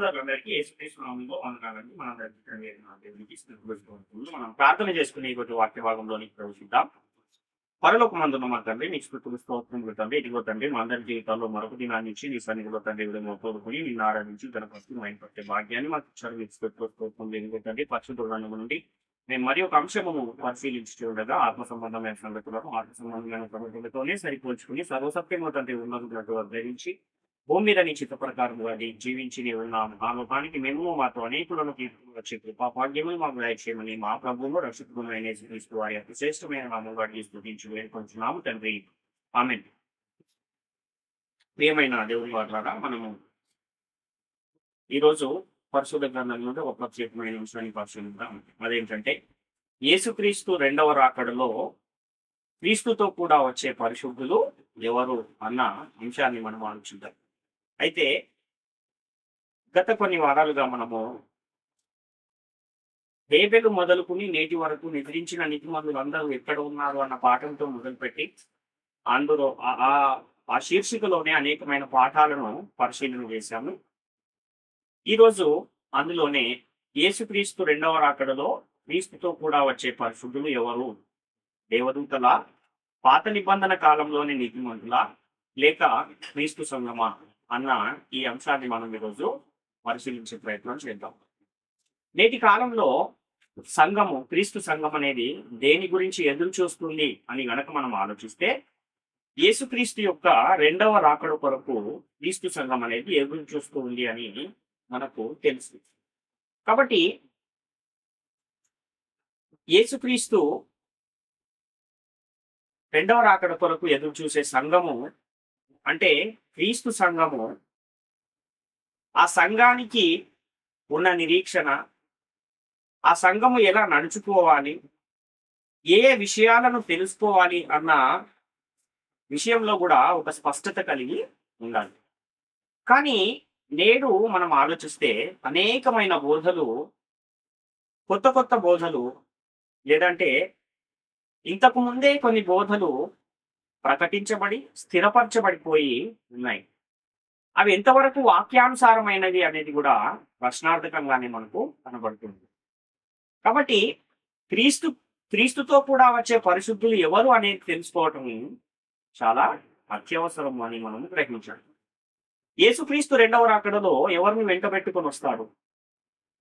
సోదరులందరికీ యేసుక్రీస్తు నామములో వందనాలండి. మనందరికీ తండ్రి అయిన దేవునికి స్తుతిస్తోత్రములు. మనం ప్రార్థన చేసుకునే ఈ వాక్య భాగంలోనికి ప్రవేశిద్దాం. పరలోకమందున్న మా తండ్రి నీకు స్తుతులు స్తోత్రములు తండ్రి. ఇదిగో తండ్రి మా అందరి జీవితాల్లో మరొక దినాన్ని ఇచ్చి నీ సన్నిధిలో తండ్రి విధంగా కోరుకుని నిన్ను ఆరాధించి తన పట్టు మైండ్ పట్టే భాగ్యాన్ని మాకు ఇచ్చారు. నీకు స్తుతులు స్తోత్రములు. ఇదిగో తండ్రి పరిశుద్ధ గ్రంథము నుండి మేము మరి ఒక అంశమును పరిశీలించి ఉండగా ఆత్మ సంబంధమైన సంగతులను ఆత్మ సంబంధమైన సంగతులతోనే సరిపోల్చుకుని సర్వసత్యము తండ్రి ఉన్నట్టు ధరించి భూమి మీద నీ చిత్త ప్రకారం అది జీవించి నీవు ఉన్నాము. ఆ లోకానికి మేము మాతో అనేకులను వచ్చే కృపా భాగ్యములు మాకు దయచేయమని మా ప్రభువును రక్షకుడును అయిన యేసుక్రీస్తు వారి అతి శ్రేష్టమైన నామములో అడిగి స్తుతించి వేడుకొంచున్నాము తండ్రి. ఆమేన్. ప్రియమైన దేవుని వారలారా, మనము ఈరోజు పరిశుద్ధ గ్రంథం నుండి ఒక ప్రత్యేకమైన విషయాన్ని పరిశీలిద్దాం. అదేంటంటే యేసుక్రీస్తు రెండవ రాకడలో క్రీస్తుతో కూడా వచ్చే పరిశుద్ధులు ఎవరు అన్న అంశాన్ని మనం ఆలోచిద్దాం. అయితే గత కొన్ని వారాలుగా మనము హేబెలు మొదలుకుని నేటి వరకు నిద్రించిన నీతిమంతులు అందరూ ఎక్కడ ఉన్నారు అన్న పాఠంతో మొదలుపెట్టి అందులో ఆ శీర్షికలోనే అనేకమైన పాఠాలను పరిశీలన చేశాము. ఈరోజు అందులోనే యేసుక్రీస్తు రెండవ రాకడలో క్రీస్తుతో కూడా వచ్చే పరిశుద్ధులు ఎవరు? దేవదూతల, పాత నిబంధన కాలంలోని నీతిమంతుల, లేక క్రీస్తు సంగమా అన్న ఈ అంశాన్ని మనం ఈరోజు పరిశీలించే ప్రయత్నం చేద్దాం. నేటి కాలంలో సంఘము, క్రీస్తు సంఘం అనేది దేని గురించి ఎదురు చూస్తుంది అని గనక మనం ఆలోచిస్తే యేసుక్రీస్తు యొక్క రెండవ రాకడ కొరకు క్రీస్తు సంఘం అనేది ఎదురు చూస్తుంది అని మనకు తెలుసు. కాబట్టి యేసుక్రీస్తు రెండవ రాకడ కొరకు ఎదురు చూసే సంఘము అంటే క్రీస్తు సంఘము, ఆ సంఘానికి ఉన్న నిరీక్షణ, ఆ సంఘము ఎలా నడుచుకోవాలి, ఏ విషయాలను తెలుసుకోవాలి అన్న విషయంలో కూడా ఒక స్పష్టత కలిగి ఉండాలి. కానీ నేడు మనం ఆలోచిస్తే అనేకమైన బోధలు, కొత్త కొత్త బోధలు, లేదంటే ఇంతకు ముందే కొన్ని బోధలు ప్రకటించబడి స్థిరపరచబడిపోయి ఉన్నాయి. అవి ఎంతవరకు వాక్యానుసారమైనవి అనేది కూడా ప్రశ్నార్థకంగానే మనకు కనబడుతుంది. కాబట్టి క్రీస్తుతో కూడా వచ్చే పరిశుద్ధులు ఎవరు అనేది తెలుసుకోవటం చాలా అత్యవసరం అని మనం గ్రహించాలి. యేసుక్రీస్తు రెండవ రాకడలో ఎవరిని వెంటబెట్టుకుని వస్తాడు?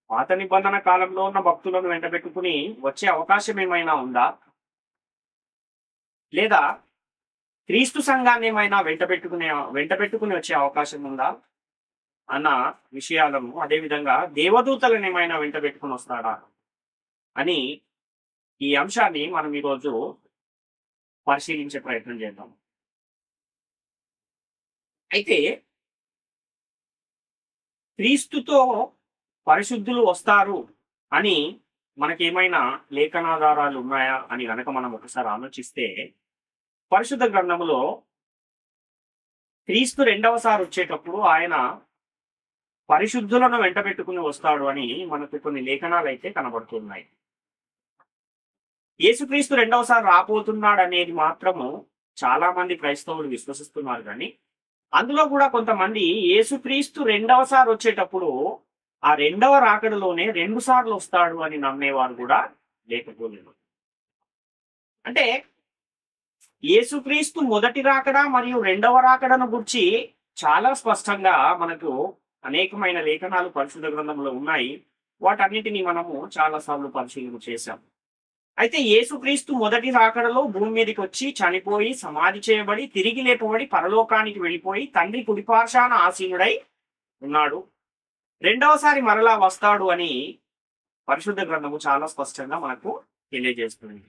పాత నిబంధన కాలంలో ఉన్న భక్తులను వెంటబెట్టుకుని వచ్చే అవకాశం ఏమైనా ఉందా? లేదా క్రీస్తు సంఘాన్ని ఏమైనా వెంటబెట్టుకుని వచ్చే అవకాశం ఉందా అన్న విషయాలను, అదేవిధంగా దేవదూతలను ఏమైనా వెంటబెట్టుకుని వస్తాడా అని ఈ అంశాన్ని మనం ఈరోజు పరిశీలించే ప్రయత్నం చేద్దాం. అయితే క్రీస్తుతో పరిశుద్ధులు వస్తారు అని మనకేమైనా లేఖనాధారాలు ఉన్నాయా అని గనక మనం ఒకసారి ఆలోచిస్తే పరిశుద్ధ గ్రంథములో క్రీస్తు రెండవసారి వచ్చేటప్పుడు ఆయన పరిశుద్ధులను వెంటబెట్టుకుని వస్తాడు అని మనకు కొన్ని లేఖనాలు అయితే కనబడుతున్నాయి. యేసుక్రీస్తు రెండవసారి రాబోతున్నాడు అనేది మాత్రము చాలా మంది క్రైస్తవులు విశ్వసిస్తున్నారు. కానీ అందులో కూడా కొంతమంది యేసుక్రీస్తు రెండవసారి వచ్చేటప్పుడు ఆ రెండవ రాకడలోనే 2 సార్లు వస్తాడు అని నమ్మేవారు కూడా లేకపోలేదు. అంటే యేసుక్రీస్తు మొదటి రాకడ మరియు రెండవ రాకడను గురించి చాలా స్పష్టంగా మనకు అనేకమైన లేఖనాలు పరిశుద్ధ గ్రంథంలో ఉన్నాయి. వాటన్నిటిని మనము చాలా సార్లు పరిశీలన చేశాం. అయితే యేసుక్రీస్తు మొదటి రాకడలో భూమి మీదకి వచ్చి చనిపోయి సమాధి చేయబడి తిరిగి లేపబడి పరలోకానికి వెళ్ళిపోయి తండ్రి కుడిపార్శాన ఆసీనుడై ఉన్నాడు. రెండవసారి మరలా వస్తాడు అని పరిశుద్ధ గ్రంథము చాలా స్పష్టంగా మనకు తెలియజేస్తుంది.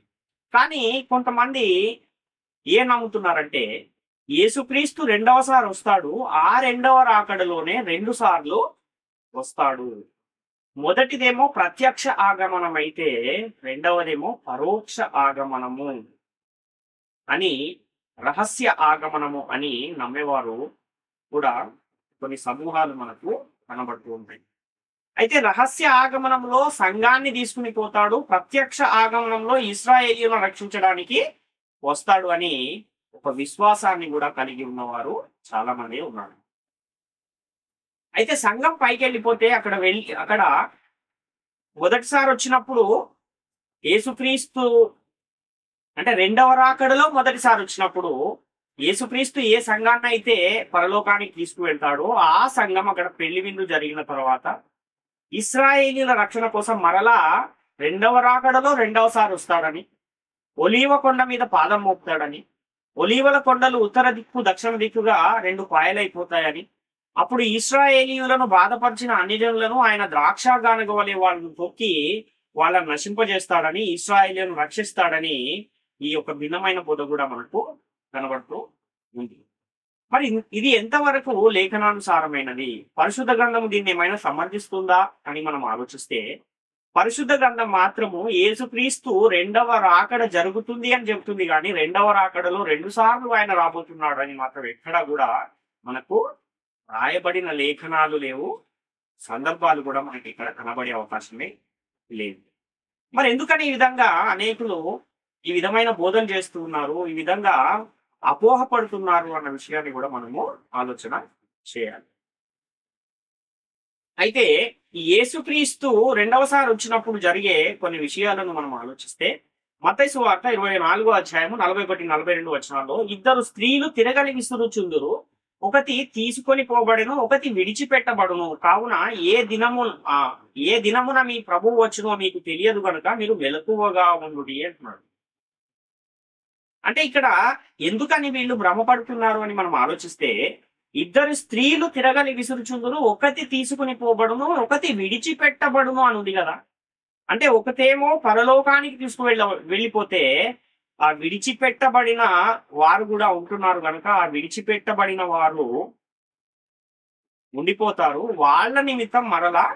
కానీ కొంతమంది ఏం నమ్ముతున్నారంటే యేసుక్రీస్తు రెండవసారి వస్తాడు, ఆ రెండవ రాకడలోనే 2 సార్లు వస్తాడు. మొదటిదేమో ప్రత్యక్ష ఆగమనం అయితే రెండవదేమో పరోక్ష ఆగమనము అని, రహస్య ఆగమనము అని నమ్మేవారు కూడా కొన్ని సమూహాలు మనకు కనబడుతూ ఉంటాయి. అయితే రహస్య ఆగమనంలో సంఘాన్ని తీసుకుని పోతాడు, ప్రత్యక్ష ఆగమనంలో ఇశ్రాయేలీయులను రక్షించడానికి వస్తాడు అని ఒక విశ్వాసాన్ని కూడా కలిగి ఉన్నవారు చాలా మంది ఉన్నారు. అయితే సంఘం పైకి వెళ్ళిపోతే అక్కడ మొదటిసారి వచ్చినప్పుడు యేసుక్రీస్తు అంటే రెండవ రాకడలో మొదటిసారి వచ్చినప్పుడు యేసుక్రీస్తు ఏ సంఘాన్ని అయితే పరలోకానికి తీసుకువెళ్తాడో ఆ సంఘం అక్కడ పెళ్లి విందు జరిగిన తర్వాత ఇశ్రాయేలీల రక్షణ కోసం మరలా రెండవ రాకడలో రెండవసారి వస్తాడని, ఒలీవ కొండ మీద పాదం మోపుతాడని, ఒలీవల కొండలు ఉత్తర దిక్కు దక్షిణ దిక్కుగా రెండు పాయలైపోతాయని, అప్పుడు ఇశ్రాయేలీయులను బాధపరిచిన అన్యజనులను ఆయన ద్రాక్ష గానగ వలె వాళ్ళను తొక్కి వాళ్ళని నశింపజేస్తాడని, ఇశ్రాయేలీయులను రక్షిస్తాడని ఈ యొక్క భిన్నమైన బోధ కూడా మనకు కనబడుతూ ఉంది. మరి ఇది ఎంతవరకు లేఖనానుసారమైనది? పరిశుద్ధ గ్రంథము దీన్ని ఏమైనా సమర్థిస్తుందా అని మనం ఆలోచిస్తే, పరిశుద్ధ గ్రంథం మాత్రము యేసుక్రీస్తు రెండవ రాకడ జరుగుతుంది అని చెబుతుంది, కానీ రెండవ రాకడలో 2 సార్లు ఆయన రాబోతున్నాడు అని మాత్రం ఎక్కడా కూడా మనకు రాయబడిన లేఖనాలు లేవు, సందర్భాలు కూడా మనకి ఇక్కడ కనబడే అవకాశమే లేదు. మరి ఎందుకని ఈ విధంగా అనేకులు ఈ విధమైన బోధన చేస్తూ ఉన్నారు, ఈ విధంగా అపోహపడుతున్నారు అన్న విషయాన్ని కూడా మనము ఆలోచన చేయాలి. అయితే ఈ యేసుక్రీస్తు రెండవసారి వచ్చినప్పుడు జరిగే కొన్ని విషయాలను మనం ఆలోచిస్తే, మత్తయి సువార్త 24వ అధ్యాయము 41-42 వచనాల్లో 2 స్త్రీలు తిరగలి విసురుచుందురు, ఒకటి తీసుకొని పోబడును, ఒకటి విడిచిపెట్టబడును, కావున ఏ దినమున మీ ప్రభువు వచ్చునో మీకు తెలియదు కనుక మీరు మెలకువగా ఉండుడి అంటున్నాడు. అంటే ఇక్కడ ఎందుకని వీళ్ళు భ్రమపడుతున్నారు అని మనం ఆలోచిస్తే, 2 స్త్రీలు తిరగలి విసురుచుందురు, ఒకటి తీసుకుని పోబడును, ఒకటి విడిచిపెట్టబడును అని ఉంది కదా. అంటే ఒకటేమో పరలోకానికి వెళ్ళిపోతే ఆ విడిచిపెట్టబడిన వారు కూడా ఉంటున్నారు కనుక ఆ విడిచిపెట్టబడిన వారు ఉండిపోతారు. వాళ్ళ నిమిత్తం మరలా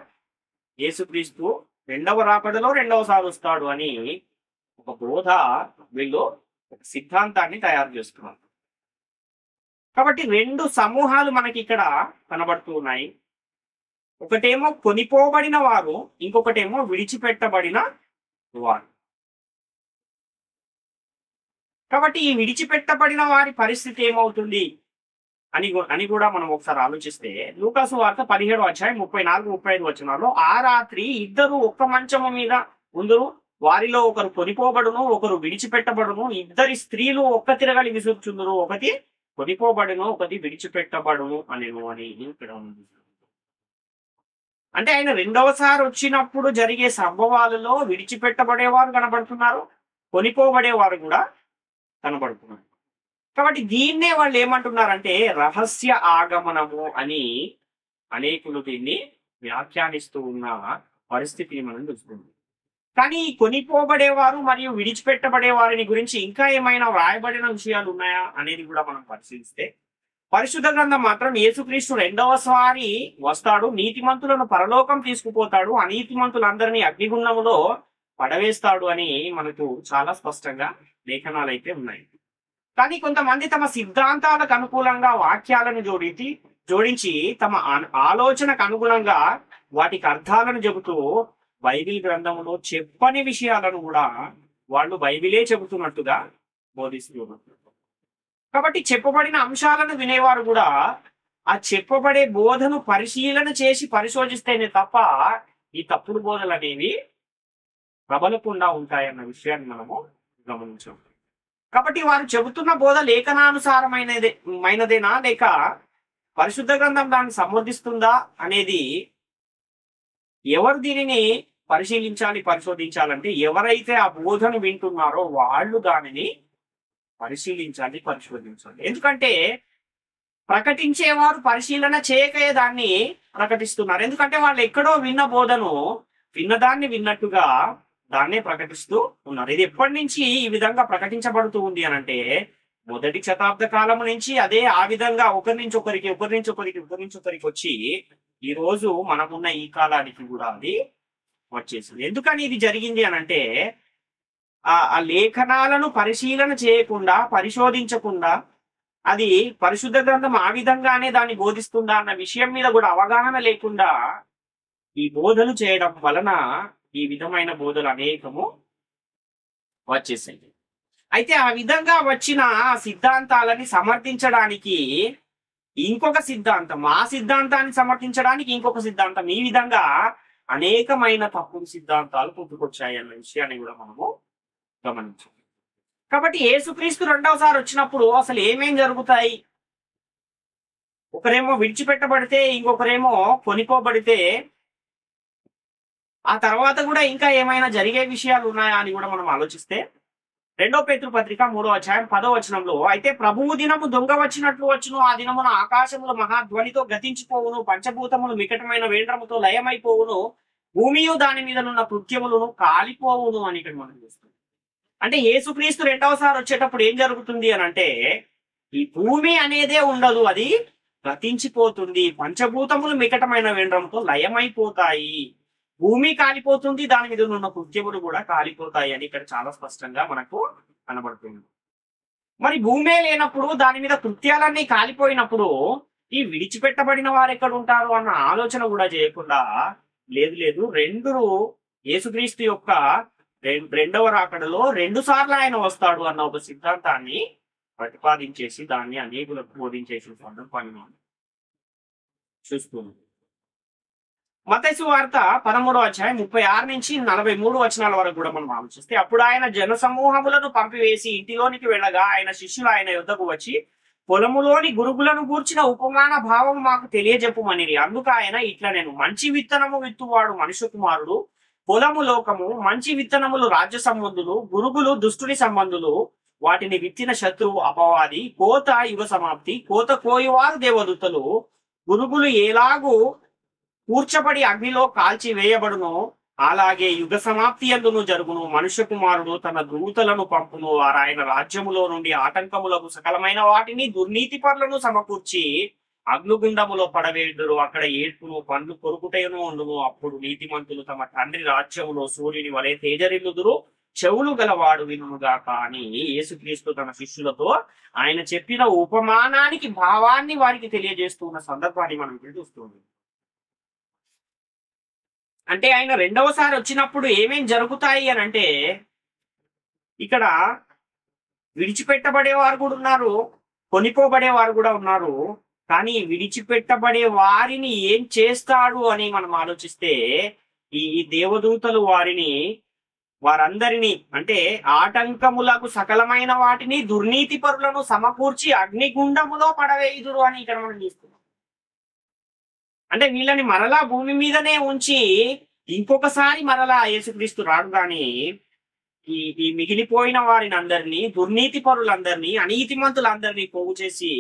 యేసుక్రీస్తు రెండవ రాకడలో రెండవసారి వస్తాడు అని ఒక బోధ వీళ్ళు ఒక సిద్ధాంతాన్ని తయారు చేస్తున్నారు. కాబట్టి 2 సమూహాలు మనకి ఇక్కడ కనబడుతూ ఉన్నాయి. ఒకటేమో కొనిపోబడిన వారు, ఇంకొకటేమో విడిచిపెట్టబడిన వారు. కాబట్టి ఈ విడిచిపెట్టబడిన వారి పరిస్థితి ఏమవుతుంది అని కూడా మనం ఒకసారి ఆలోచిస్తే, లూకా సువార్త 17వ అధ్యాయం 34-35 వచనాల్లో, ఆ రాత్రి 2 ఒక్క మంచము మీద ఉందురు, వారిలో ఒకరు కొనిపోబడును, ఒకరు విడిచిపెట్టబడును. 2 స్త్రీలు ఒక్క తిరగలి విసురుచుందురు, ఒకటి కొనిపోబడును, ఒకటి విడిచిపెట్టబడును అనేను అని ఇక్కడ ఉంది. అంటే ఆయన రెండవసారి వచ్చినప్పుడు జరిగే సంభవాలలో విడిచిపెట్టబడేవారు కనబడుతున్నారు, కొనిపోబడేవారు కూడా కనబడుతున్నారు. కాబట్టి దీన్నే వాళ్ళు ఏమంటున్నారంటే రహస్య ఆగమనము అని అనేకులు దీన్ని వ్యాఖ్యానిస్తూ ఉన్న పరిస్థితిని మనం చూస్తుంది. కానీ కొనిపోబడేవారు మరియు విడిచిపెట్టబడే వారిని గురించి ఇంకా ఏమైనా వ్రాయబడిన విషయాలు ఉన్నాయా అనేది కూడా మనం పరిశీలిస్తే, పరిశుద్ధ గ్రంథం మాత్రం యేసుక్రీస్తు రెండవసారి వస్తాడు, నీతిమంతులను పరలోకం తీసుకుపోతాడు, అనీతిమంతులందరినీ అగ్నిగుండములో పడవేస్తాడు అని మనకు చాలా స్పష్టంగా లేఖనాలు అయితే ఉన్నాయి. కానీ కొంతమంది తమ సిద్ధాంతాలకు అనుకూలంగా వాక్యాలను జోడించి తమ ఆలోచనకు అనుగుణంగా వాటికి అర్థాలను చెబుతూ బైబిల్ గ్రంథంలో చెప్పని విషయాలను కూడా వాళ్ళు బైబిలే చెబుతున్నట్టుగా బోధిస్తున్నారు. కాబట్టి చెప్పబడిన అంశాలను వినేవారు కూడా ఆ చెప్పబడే బోధను పరిశీలన చేసి పరిశోధిస్తేనే తప్ప ఈ తప్పుడు బోధలు అనేవి ప్రబలకుండా ఉంటాయన్న విషయాన్ని మనము గమనించాం. కాబట్టి వారు చెబుతున్న బోధ లేఖనానుసారమైనదేనా లేక పరిశుద్ధ గ్రంథం దాన్ని సమర్థిస్తుందా అనేది ఎవరు దీనిని పరిశోధించాలంటే ఎవరైతే ఆ బోధను వింటున్నారో వాళ్ళు దానిని పరిశోధించాలి. ఎందుకంటే ప్రకటించేవారు పరిశీలన చేయకయే దాన్ని ప్రకటిస్తున్నారు. ఎందుకంటే వాళ్ళు ఎక్కడో విన్న బోధను విన్నదాన్ని విన్నట్టుగా దాన్నే ప్రకటిస్తూ ఉన్నారు. ఇది ఎప్పటి నుంచి ఈ విధంగా ప్రకటించబడుతూ ఉంది అని అంటే, మొదటి శతాబ్ద కాలం నుంచి అదే ఆ విధంగా ఒకరి నుంచి ఒకరికి వచ్చి ఈ రోజు మనమున్న ఈ కాలానికి కూడా అది వచ్చేసింది. ఎందుకని ఇది జరిగింది అని అంటే, ఆ లేఖనాలను పరిశీలన చేయకుండా పరిశోధించకుండా అది పరిశుద్ధ గ్రంథం ఆ విధంగానే దాన్ని బోధిస్తుందా అన్న విషయం మీద కూడా అవగాహన లేకుండా ఈ బోధలు చేయడం వలన ఈ విధమైన బోధలు అనేకము వచ్చేసాయి. అయితే ఆ విధంగా వచ్చిన సిద్ధాంతాలని సమర్థించడానికి ఇంకొక సిద్ధాంతం, ఆ సిద్ధాంతాన్ని సమర్థించడానికి ఇంకొక సిద్ధాంతం, ఈ విధంగా అనేకమైన తప్పుడు సిద్ధాంతాలు పుట్టుకొచ్చాయి అన్న విషయాన్ని కూడా మనము గమనించాలి. కాబట్టి యేసుక్రీస్తు రెండవసారి వచ్చినప్పుడు అసలు ఏమేం జరుగుతాయి? ఒకరేమో విడిచిపెట్టబడితే, ఇంకొకరేమో కొనిపోబడితే, ఆ తర్వాత కూడా ఇంకా ఏమైనా జరిగే విషయాలు ఉన్నాయా అని కూడా మనం ఆలోచిస్తే, 2 పేతురు పత్రిక 3వ అధ్యాయం 10వ వచనంలో, అయితే ప్రభువు దినము దొంగ వచ్చినట్లు వచ్చును, ఆ దినమున ఆకాశములు మహాధ్వనితో గతించిపోవును, పంచభూతములు మికటమైన వేండ్రముతో లయమైపోవును, భూమియు దాని మీదనున్న కృత్యములను కాలిపోవును అని ఇక్కడ మనం చూస్తాం. అంటే యేసుక్రీస్తు రెండవసారి వచ్చేటప్పుడు ఏం జరుగుతుంది అని అంటే, ఈ భూమి అనేదే ఉండదు, అది గతించిపోతుంది, పంచభూతములు మికటమైన వేండ్రంతో లయమైపోతాయి, భూమి కాలిపోతుంది, దాని మీద ఉన్న కృత్యములు కూడా కాలిపోతాయి అని ఇక్కడ చాలా స్పష్టంగా మనకు కనబడుతుంది. మరి భూమే లేనప్పుడు, దాని మీద కృత్యాలన్నీ కాలిపోయినప్పుడు ఈ విడిచిపెట్టబడిన వారు ఎక్కడ ఉంటారు అన్న ఆలోచన కూడా చేయకుండా, లేదు లేదు, యేసుక్రీస్తు యొక్క రెండవ రాకడలో 2 సార్లు ఆయన వస్తాడు అన్న ఒక సిద్ధాంతాన్ని ప్రతిపాదించేసి దాన్ని అనేకులకు బోధించేసిన సందర్భాన్ని మనం చూస్తున్నాం. మత్తయి సువార్త 13వ అధ్యాయం 36 నుంచి 43 వచనాల వరకు కూడా మనం ఆలోచిస్తే, అప్పుడు ఆయన జన సమూహములను పంపివేసి ఇంటిలోనికి వెళ్ళగా ఆయన శిష్యులు ఆయన యుద్ధకు వచ్చి, పొలములోని గురుగులను గూర్చిన ఉపమాన భావం మాకు తెలియజెప్పుమనిరి. అందుకు ఆయన ఇట్లా, నేను మంచి విత్తనము విత్తువాడు మనుష్య కుమారుడు, పొలము లోకము, మంచి విత్తనములు రాజ్య సంబంధులు, గురుగులు దుష్టుని సంబంధులు, వాటిని విత్తిన శత్రువు అపవాది, కోత యుగ సమాప్తి, కోత కోయువారు దేవదూతలు, గురుగులు ఎలాగూ కూర్చబడి అగ్నిలో కాల్చి వేయబడును, అలాగే యుగ సమాప్తి యందును జరుగును. మనుష్య కుమారుడు తన దూతలను పంపును, వారు ఆయన రాజ్యములో నుండి ఆటంకములకు సకలమైన వాటిని దుర్నీతి పరులను సమకూర్చి అగ్నిగుండములో పడవేయుదురు, అక్కడ ఏడ్పును పండ్లు కొరుకుటయును ఉండును. అప్పుడు నీతిమంతులు తమ తండ్రి రాజ్యములో సూర్యుని వలె తేజరిల్లుదురు. చెవులు గలవాడు వినుగాక అని యేసుక్రీస్తు తన శిష్యులతో ఆయన చెప్పిన ఉపమానానికి భావాన్ని వారికి తెలియజేస్తున్న సందర్భాన్ని మనం ఇక్కడ చూస్తున్నాం. అంటే ఆయన రెండవసారి వచ్చినప్పుడు ఏమేం జరుగుతాయి అని అంటే, ఇక్కడ విడిచిపెట్టబడేవారు కూడా ఉన్నారు, కొనిపోబడేవారు కూడా ఉన్నారు. కానీ విడిచిపెట్టబడే వారిని ఏం చేస్తాడు అని మనం ఆలోచిస్తే, ఈ దేవదూతలు వారందరినీ అంటే ఆటంకములకు సకలమైన వాటిని దుర్నీతి పరులను సమకూర్చి అగ్నిగుండములో పడవేయుదురు అని ఇక్కడ మనం చూస్తున్నాం. అంటే వీళ్ళని మరలా భూమి మీదనే ఉంచి ఇంకొకసారి మరలా యేసుక్రీస్తు రాడు. కానీ ఈ మిగిలిపోయిన వారిని అందరినీ, దుర్నీతి పరులందరినీ, అనీతిమంతులందరినీ పోగు చేసి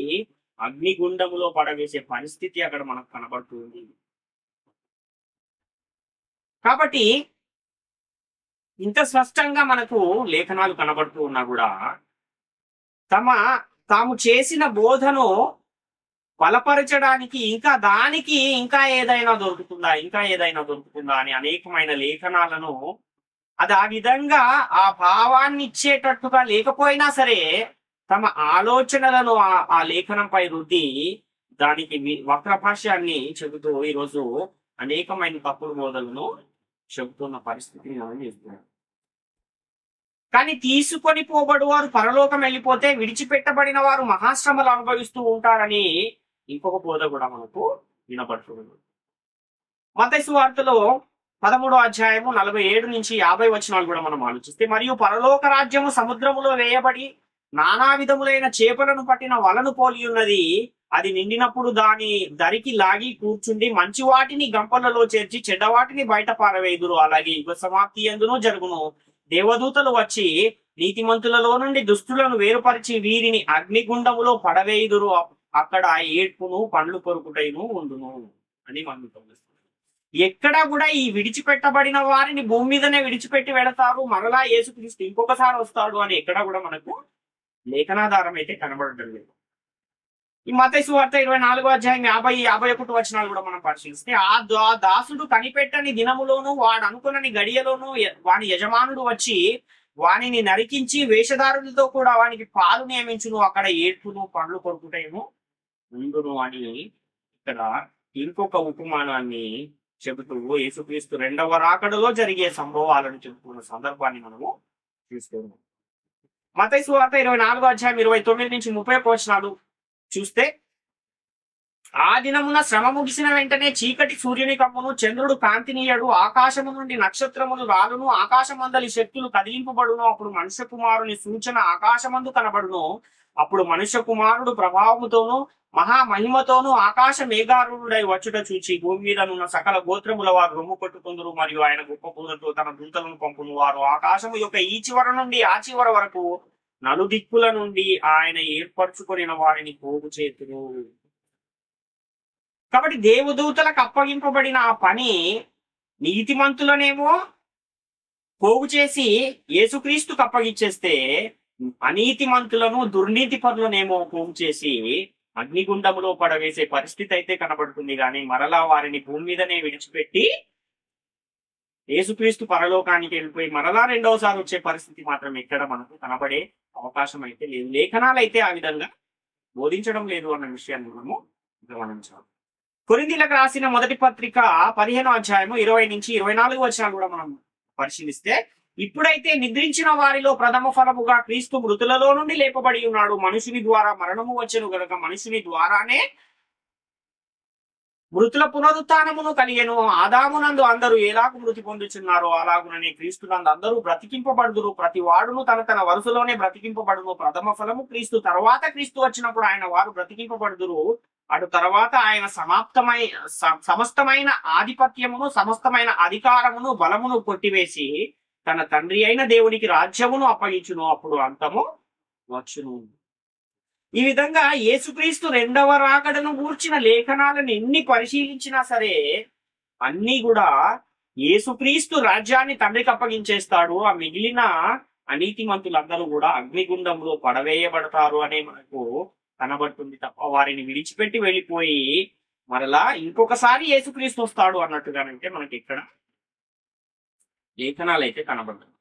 అగ్నిగుండములో పడవేసే పరిస్థితి అక్కడ మనకు కనబడుతుంది. కాబట్టి ఇంత స్పష్టంగా మనకు లేఖనాలు కనబడుతూ ఉన్నా కూడా తాము చేసిన బోధను బలపరచడానికి ఇంకా ఏదైనా దొరుకుతుందా అని అనేకమైన లేఖనాలను, అది ఆ విధంగా ఆ భావాన్ని ఇచ్చేటట్టుగా లేకపోయినా సరే తమ ఆలోచనలను ఆ లేఖనంపై రుద్ది దానికి వక్ర భాష్యాన్ని చెబుతూ ఈరోజు అనేకమైన తప్పుడు బోధలను చెబుతున్న పరిస్థితిని మనం చూస్తున్నాం. కానీ తీసుకొని పోబడు వారు పరలోకం వెళ్ళిపోతే విడిచిపెట్టబడిన వారు మహాశ్రమలు అనుభవిస్తూ ఉంటారని ఇంకొక బోధ కూడా మనకు వినపడుతుంది. మత్తయి సువార్తలో 13వ అధ్యాయము 47 నుంచి 50 వచనాలు కూడా మనం ఆలోచిస్తే, మరియు పరలోక రాజ్యము సముద్రములో వేయబడి నానా విధములైన చేపలను పట్టిన వలను పోలి ఉన్నది. అది నిండినప్పుడు దాని దరికి లాగి కూర్చుండి మంచి వాటిని గంపలలో చేర్చి చెడ్డ వాటిని బయట పారవేయుదురు. అలాగే యుగ సమాప్తి యందును జరుగును. దేవదూతలు వచ్చి నీతిమంతులలో నుండి దుష్టులను వేరుపరిచి వీరిని అగ్నిగుండములో పడవేయుదురు. అక్కడ ఏడ్పును పండ్లు కొరుకుటైను ఉండును అని మనం గమనిస్తాం. ఎక్కడా కూడా ఈ విడిచిపెట్టబడిన వారిని భూమి మీదనే విడిచిపెట్టి వెళతారు, మరలా యేసుక్రీస్తు ఇంకొకసారి వస్తాడు అని ఎక్కడా కూడా మనకు లేఖనాధారం అయితే కనబడటం లేదు. ఈ మత్తయి సువార్త 24వ అధ్యాయం 50-51 వచనాలు కూడా మనం పరిశీలిస్తే, ఆ దాసుడు కనిపెట్టని దినములోను వాడు అనుకునని గడియలోను వాని యజమానుడు వచ్చి వానిని నరికించి వేషధారులతో కూడా వానికి పాలు నియమించును. అక్కడ ఏడ్పును పండ్లు కొరుకుటేను ఉండును అని ఇక్కడ ఇంకొక ఉపమానాన్ని చెబుతూ యేసుక్రీస్తు రెండవ రాకడలో జరిగే సంభవాలను చెబుతున్న సందర్భాన్ని మనము చూస్తున్నాం. మత్తయి సువార్త 24వ అధ్యాయం 29 నుంచి 30 వచనాలు చూస్తే, ఆ దినమున శ్రమ ముగిసిన వెంటనే చీకటి సూర్యుని కమ్మును, చంద్రుడు కాంతినీయడు, ఆకాశము నుండి నక్షత్రములు రాలును, ఆకాశమందలి శక్తులు కదిలింపబడును. అప్పుడు మనుష్య కుమారుని సూచన ఆకాశమందు కనబడును. అప్పుడు మనుష్య కుమారుడు ప్రభావముతోను మహామహిమతోను ఆకాశ మేఘారూఢుడై వచ్చుట చూచి భూమి మీద ఉన్న సకల గోత్రముల వారు రొమ్ము కొట్టుకుందరు. మరియు ఆయన గొప్ప పూలతో తన దూతలను పంపును. వారు ఆకాశము యొక్క ఈ చివర నుండి ఆ చివర వరకు నలుదిక్కుల నుండి ఆయన ఏర్పరచుకొనిన వారిని పోగు చేతురు. కాబట్టి దేవదూతలకు అప్పగింపబడిన ఆ పని నీతిమంతులనేమో పోగు చేసి యేసుక్రీస్తుకు అప్పగించేస్తే, అనీతిమంతులను దుర్నీతి పరులనేమో పోగు చేసి అగ్నిగుండములో పడవేసే పరిస్థితి అయితే కనబడుతుంది. కానీ మరలా వారిని భూమి మీదనే విడిచిపెట్టి యేసుక్రీస్తు పరలోకానికి వెళ్ళిపోయి మరలా రెండవసారి వచ్చే పరిస్థితి మాత్రం ఎక్కడ మనకు కనబడే అవకాశం అయితే లేదు. లేఖనాలు అయితే ఆ విధంగా బోధించడం లేదు అన్న విషయాన్ని మనము గమనించాలి. కొరింథీయులకు రాసిన మొదటి పత్రిక 15వ అధ్యాయము 20 నుంచి 24 వచనాలు కూడా మనం పరిశీలిస్తే, ఇప్పుడైతే నిద్రించిన వారిలో ప్రథమ ఫలముగా క్రీస్తు మృతులలో నుండి లేపబడి ఉన్నాడు. మనుషుని ద్వారా మరణము వచ్చెను గనుక మనుషుని ద్వారానే మృతుల పునరుత్థానమును కలిగెను. ఆదామునందు అందరూ ఎలాగు మృతి పొందుచున్నారో అలాగుననే క్రీస్తునందు అందరూ బ్రతికింపబడుదురు. ప్రతి వాడును తన తన వరుసలోనే బ్రతికింపబడును. ప్రథమ ఫలము క్రీస్తు, తర్వాత క్రీస్తు వచ్చినప్పుడు ఆయన వారు బ్రతికింపబడుదురు. అటు తర్వాత ఆయన సమస్తమైన ఆధిపత్యమును, సమస్తమైన అధికారమును, బలమును కొట్టివేసి తన తండ్రి అయిన దేవునికి రాజ్యమును అప్పగించును. అప్పుడు అంతము వచ్చును. ఈ విధంగా యేసుక్రీస్తు రెండవ రాకడను గూర్చిన లేఖనాలను ఎన్ని పరిశీలించినా సరే అన్ని కూడా యేసుక్రీస్తు రాజ్యాన్ని తండ్రికి అప్పగించేస్తాడు. ఆ మిగిలిన అనీతిమంతులందరూ కూడా అగ్నిగుండంలో పడవేయబడతారు అనే మనకు కనబడుతుంది తప్ప వారిని విడిచిపెట్టి వెళ్ళిపోయి మరలా ఇంకొకసారి యేసుక్రీస్తు వస్తాడు అన్నట్టుగానంటే మనకి ఇక్కడ లేఖనాలు అయితే కనబడుతుంది.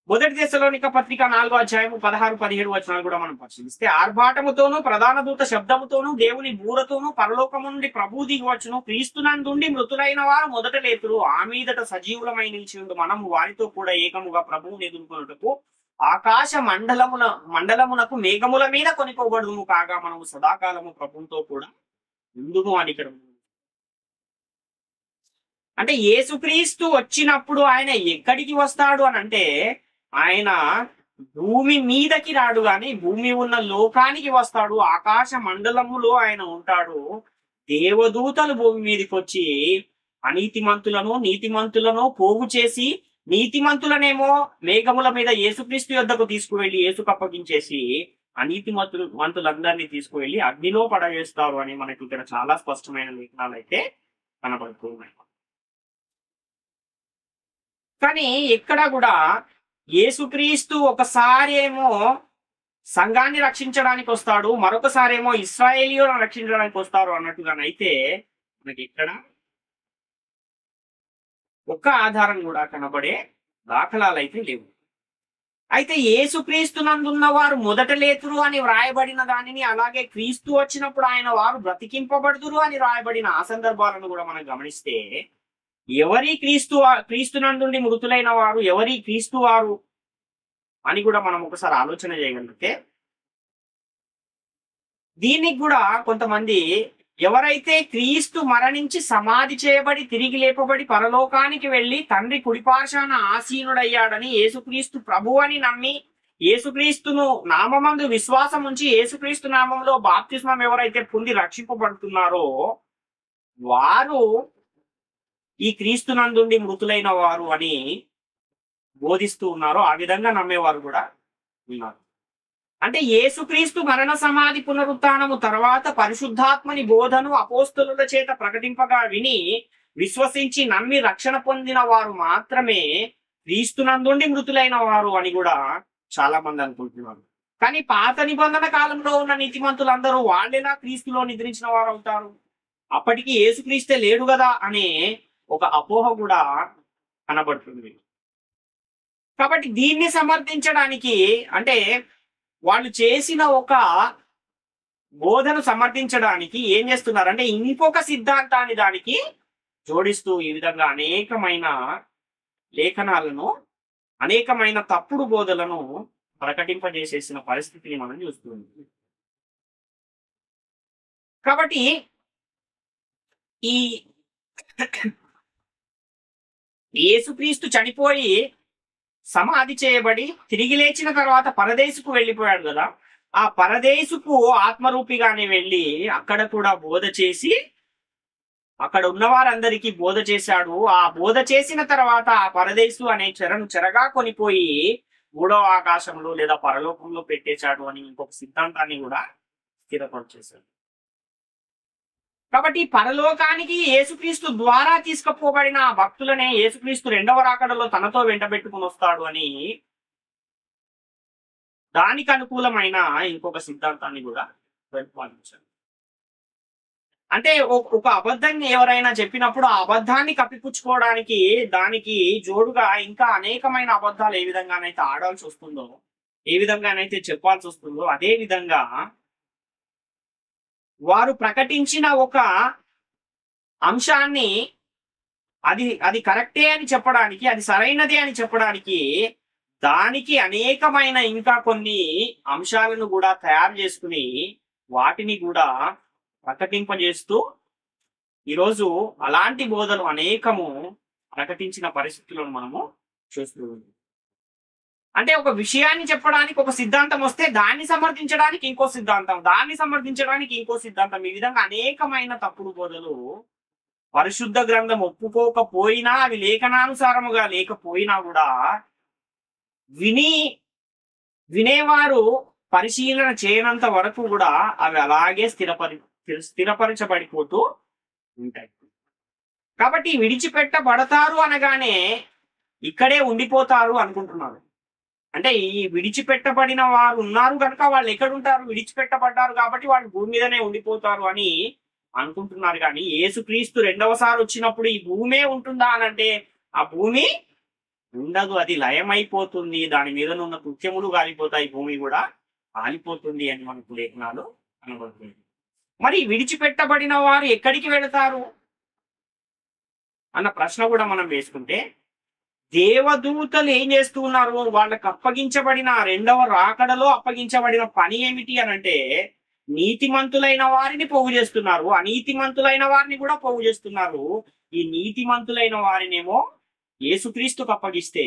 మొదటి దశలోనిక పత్రిక 4వ అధ్యాయము 16-17 వచనాలు కూడా మనం పరిశీలిస్తే, ఆర్భాటముతోనూ ప్రధాన దూత శబ్దముతోనూ దేవుని బూరతోనూ పరలోకము నుండి ప్రభువు దిగి వచ్చును. క్రీస్తునందుండి మృతులైన వారు మొదట లేతురు. ఆ మీదట సజీవులమై నిలిచి ఉండు మనము వారితో కూడా ఏకముగా ప్రభువుని ఎదుర్కొనుటకు ఆకాశ మండలమునకు మేఘముల మీద కొనిపోబడుము. కాగా మనము సదాకాలము ప్రభువుతో కూడా ఉందుము అని ఇక్కడ. అంటే యేసుక్రీస్తు వచ్చినప్పుడు ఆయన ఎక్కడికి వస్తాడు అని అంటే, ఆయన భూమి మీదకి రాడు గాని భూమి ఉన్న లోకానికి వస్తాడు. ఆకాశ మండలములో ఆయన ఉంటాడు. దేవదూతలు భూమి మీదకి వచ్చి అనీతిమంతులను నీతిమంతులను పోగు చేసి, నీతిమంతులనేమో మేఘముల మీద యేసుక్రీస్తు యొద్దకు తీసుకువెళ్లి యేసుకు అప్పగించేసి, మంతులందరినీ తీసుకువెళ్లి అగ్నిలో పడవేస్తారు అని మనకి ఇక్కడ చాలా స్పష్టమైన లేఖనాలు అయితే కనబడుతున్నాయి. కానీ ఎక్కడ కూడా యేసుక్రీస్తు ఒకసారి ఏమో సంఘాన్ని రక్షించడానికి వస్తాడు, మరొకసారి ఏమో ఇశ్రాయేలీయులను రక్షించడానికి వస్తారు అన్నట్టుగానైతే మనకి ఇక్కడ ఒక్క ఆధారం కూడా కనబడే దాఖలాలు అయితే లేవు. అయితే యేసుక్రీస్తు నందున్న వారు మొదట లేతురు అని వ్రాయబడిన దానిని, అలాగే క్రీస్తు వచ్చినప్పుడు ఆయన వారు బ్రతికింపబడుదురు అని వ్రాయబడిన ఆ సందర్భాలను కూడా మనం గమనిస్తే, ఎవరి క్రీస్తునందుండి మృతులైన వారు, ఎవరి క్రీస్తు వారు అని కూడా మనం ఒకసారి ఆలోచన చేయగలిగితే, దీనికి కూడా కొంతమంది ఎవరైతే క్రీస్తు మరణించి సమాధి చేయబడి తిరిగి లేపబడి పరలోకానికి వెళ్లి తండ్రి కుడిపార్శాన ఆసీనుడయ్యాడని, యేసుక్రీస్తు ప్రభు అని నమ్మి యేసుక్రీస్తును నామమందు విశ్వాసం ఉంచి యేసుక్రీస్తు నామంలో బాప్తిస్మం ఎవరైతే పొంది రక్షింపబడుతున్నారో వారు ఈ క్రీస్తునందుండి మృతులైన వారు అని బోధిస్తూ ఉన్నారో, ఆ విధంగా నమ్మేవారు కూడా ఉన్నారు. అంటే యేసుక్రీస్తు మరణ సమాధి పునరుత్థానము తర్వాత పరిశుద్ధాత్మని బోధను అపోస్తలుల చేత ప్రకటింపగా విని విశ్వసించి నమ్మి రక్షణ పొందిన వారు మాత్రమే క్రీస్తునందుండి మృతులైన వారు అని కూడా చాలా మంది అనుకుంటున్నారు. కానీ పాత నిబంధన కాలంలో ఉన్న నీతిమంతులందరూ వాళ్ళెలా క్రీస్తులో నిద్రించిన వారు అవుతారు? అప్పటికి యేసుక్రీస్తే లేడు కదా అనే ఒక అపోహ కూడా కనబడుతుంది. కాబట్టి దీన్ని సమర్థించడానికి, అంటే వాళ్ళు చేసిన ఒక బోధను సమర్థించడానికి ఏం చేస్తున్నారంటే ఇంకొక సిద్ధాంతాన్ని దానికి జోడిస్తూ ఈ విధంగా అనేకమైన లేఖనాలను, అనేకమైన తప్పుడు బోధలను ప్రకటింపజేసేసిన పరిస్థితిని మనం చూస్తున్నాం. కాబట్టి ఈ యేసుక్రీస్తు చనిపోయి సమాధి చేయబడి తిరిగి లేచిన తర్వాత పరదేశుకు వెళ్ళిపోయాడు కదా. ఆ పరదేశుకు ఆత్మరూపిగానే వెళ్ళి అక్కడ కూడా బోధ చేసి అక్కడ ఉన్న వారందరికీ బోధ చేశాడు. ఆ బోధ చేసిన తర్వాత ఆ పరదేశు అనే చెరను చెరగా కొనిపోయి మూడవ ఆకాశంలో లేదా పరలోకంలో పెట్టేశాడు అని ఇంకొక సిద్ధాంతాన్ని కూడా స్థిరపరిచేశాడు. కాబట్టి పరలోకానికి యేసుక్రీస్తు ద్వారా తీసుకుపోబడిన ఆ భక్తులనే యేసుక్రీస్తు రెండవ రాకడలో తనతో వెంటబెట్టుకుని వస్తాడు అని దానికి అనుకూలమైన ఇంకొక సిద్ధాంతాన్ని కూడా ప్రతిపాదించాడు. అంటే ఒక అబద్ధాన్ని ఎవరైనా చెప్పినప్పుడు ఆ అబద్ధాన్ని కప్పిపుచ్చుకోవడానికి దానికి జోడుగా ఇంకా అనేకమైన అబద్ధాలు ఏ విధంగానైతే ఆడాల్సి వస్తుందో, ఏ విధంగానైతే చెప్పాల్సి వస్తుందో, అదే విధంగా వారు ప్రకటించిన ఒక అంశాన్ని అది కరెక్టే అని చెప్పడానికి, అది సరైనదే అని చెప్పడానికి దానికి అనేకమైన ఇంకా కొన్ని అంశాలను కూడా తయారు చేసుకుని వాటిని కూడా ప్రకటింపజేస్తూ ఈరోజు అలాంటి బోధలు అనేకము ప్రకటించిన పరిస్థితులను మనము చూస్తూ ఉన్నాం. అంటే ఒక విషయాన్ని చెప్పడానికి ఒక సిద్ధాంతం వస్తే దాన్ని సమర్థించడానికి ఇంకో సిద్ధాంతం, దాన్ని సమర్థించడానికి ఇంకో సిద్ధాంతం, ఈ విధంగా అనేకమైన తప్పుడు బోధలు పరిశుద్ధ గ్రంథం ఒప్పుకోకపోయినా, అవి లేఖనానుసారముగా లేకపోయినా కూడా వినేవారు పరిశీలన చేయనంత వరకు కూడా అవి అలాగే స్థిరపరచబడిపోతూ ఉంటాయి. కాబట్టి విడిచిపెట్టబడతారు అనగానే ఇక్కడే ఉండిపోతారు అనుకుంటున్నారు. అంటే ఈ విడిచిపెట్టబడిన వారు ఉన్నారు కనుక వాళ్ళు ఎక్కడుంటారు, విడిచిపెట్టబడ్డారు కాబట్టి వాళ్ళు భూమి మీదనే ఉండిపోతారు అని అనుకుంటున్నారు. కానీ యేసుక్రీస్తు రెండవసారి వచ్చినప్పుడు ఈ భూమే ఉంటుందా అని అంటే ఆ భూమి ఉండదు, అది లయమైపోతుంది, దాని మీద ఉన్న కృత్యములు కాలిపోతాయి, భూమి కూడా కాలిపోతుంది అని మనకు లేఖనాలు కనబడుతుంది. మరి విడిచిపెట్టబడిన వారు ఎక్కడికి వెళతారు అన్న ప్రశ్న కూడా మనం వేసుకుంటే, దేవదూతలు ఏం చేస్తూ ఉన్నారు, వాళ్ళకు అప్పగించబడిన రెండవ రాకడలో అప్పగించబడిన పని ఏమిటి అని అంటే నీతిమంతులైన వారిని పోగు చేస్తున్నారు, అనీతిమంతులైన వారిని కూడా పోగు చేస్తున్నారు. ఈ నీతిమంతులైన వారినేమో యేసుక్రీస్తుకు అప్పగిస్తే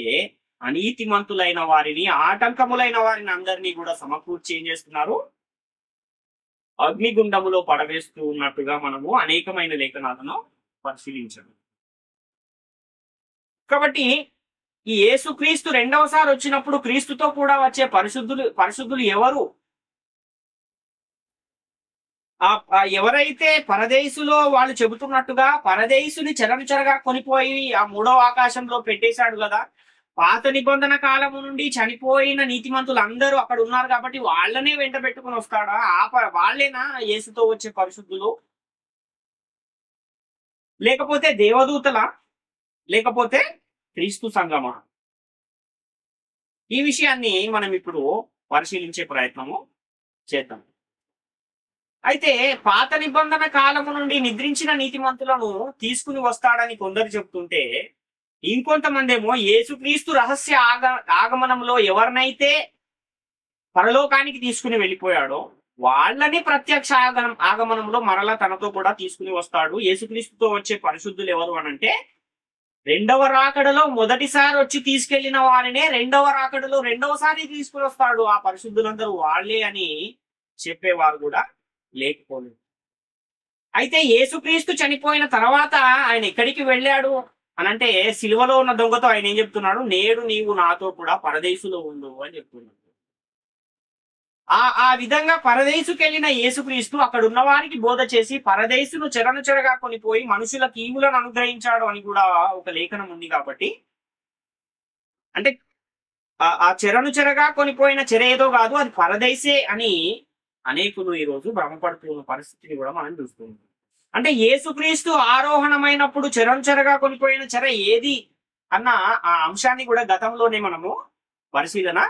అనీతిమంతులైన వారిని, ఆటంకములైన వారిని అందరినీ కూడా సమకూర్చి ఏం చేస్తున్నారు, అగ్నిగుండములో పడవేస్తూ ఉన్నట్టుగా మనము అనేకమైన లేఖనాలను పరిశీలించాము. కాబట్టి ఈ యేసుక్రీస్తు రెండవసారి వచ్చినప్పుడు క్రీస్తుతో కూడా వచ్చే పరిశుద్ధులు ఎవరు? ఎవరైతే పరదేశులో వాళ్ళు చెబుతున్నట్టుగా పరదేశుని చెరగా కొనిపోయి ఆ మూడవ ఆకాశంలో పెట్టేశాడు కదా. పాత నిబంధన కాలము నుండి చనిపోయిన నీతిమంతులు అందరూ అక్కడ ఉన్నారు కాబట్టి వాళ్ళనే వెంట పెట్టుకుని వస్తాడా? వాళ్ళేనా యేసుతో వచ్చే పరిశుద్ధులు? లేకపోతే దేవదూతల, లేకపోతే క్రీస్తు సంగమా? ఈ విషయాన్ని మనం ఇప్పుడు పరిశీలించే ప్రయత్నము చేద్దాం. అయితే పాత నిబంధన కాలము నుండి నిద్రించిన నీతిమంతులను తీసుకుని వస్తాడని కొందరు చెప్తుంటే, ఇంకొంతమంది ఏమో యేసుక్రీస్తు రహస్య ఆగమనంలో ఎవరినైతే పరలోకానికి తీసుకుని వెళ్ళిపోయాడో వాళ్ళని ప్రత్యక్ష ఆగమనంలో మరలా తనతో కూడా తీసుకుని వస్తాడు. యేసుక్రీస్తుతో వచ్చే పరిశుద్ధులు ఎవరు అనంటే రెండవ రాకడలో మొదటిసారి వచ్చి తీసుకెళ్లిన వారినే రెండవ రాకడలో రెండవసారి తీసుకుని వస్తాడు. ఆ పరిశుద్ధులందరూ వాళ్ళే అని చెప్పేవారు కూడా లేకపోలేదు. అయితే యేసుక్రీస్తు చనిపోయిన తర్వాత ఆయన ఎక్కడికి వెళ్ళాడు అనంటే సిలువలో ఉన్న దొంగతో ఆయన ఏం చెప్తున్నాడు, నేడు నీవు నాతో కూడా పరదేశులో ఉండు అని చెప్తున్నాడు. ఆ విధంగా పరదేశుకెళ్ళిన యేసుక్రీస్తు అక్కడ ఉన్న వారికి బోధ చేసి పరదేశును చెరగా కొనిపోయి మనుషుల కీవులను అనుగ్రహించాడు అని కూడా ఒక లేఖనం ఉంది. కాబట్టి అంటే ఆ చెరగా కొనిపోయిన చెర ఏదో కాదు, అది పరదేశే అని అనేకులు ఈరోజు భ్రమపడుతున్న పరిస్థితిని కూడా మనం చూస్తున్నాం. అంటే యేసుక్రీస్తు ఆరోహణమైనప్పుడు చెరగా కొనిపోయిన చెర ఏది అన్న ఆ అంశాన్ని కూడా గతంలోనే మనము పరిశీలన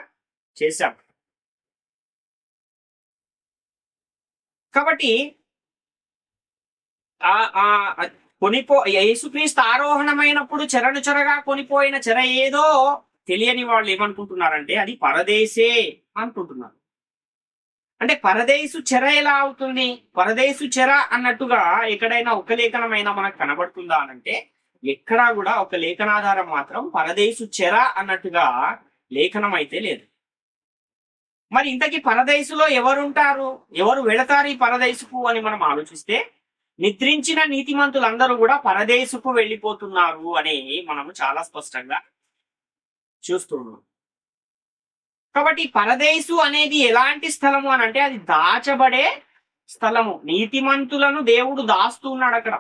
చేశాం. కాబట్టి యేసుక్రీస్తు ఆరోహణమైనప్పుడు చెరగా కొనిపోయిన చెర ఏదో తెలియని వాళ్ళు ఏమనుకుంటున్నారంటే అది పరదేశే అనుకుంటున్నారు. అంటే పరదేశు చెర ఎలా అవుతుంది? పరదేశు చెర అన్నట్టుగా ఎక్కడైనా ఒక లేఖనమైనా మనకు కనబడుతుందా అనంటే ఎక్కడా కూడా ఒక లేఖనాధారం మాత్రం పరదేశు చెర అన్నట్టుగా లేఖనం అయితే లేదు. మరి ఇంతకీ పరదేశులో ఎవరుంటారు, ఎవరు వెళతారు ఈ పరదేశుకు అని మనం ఆలోచిస్తే నిద్రించిన నీతిమంతులందరూ కూడా పరదేశుకు వెళ్ళిపోతున్నారు అని మనము చాలా స్పష్టంగా చూస్తున్నాం. కాబట్టి పరదేశు అనేది ఎలాంటి స్థలము అని అంటే అది దాచబడే స్థలము. నీతిమంతులను దేవుడు దాస్తూ ఉన్నాడు అక్కడ.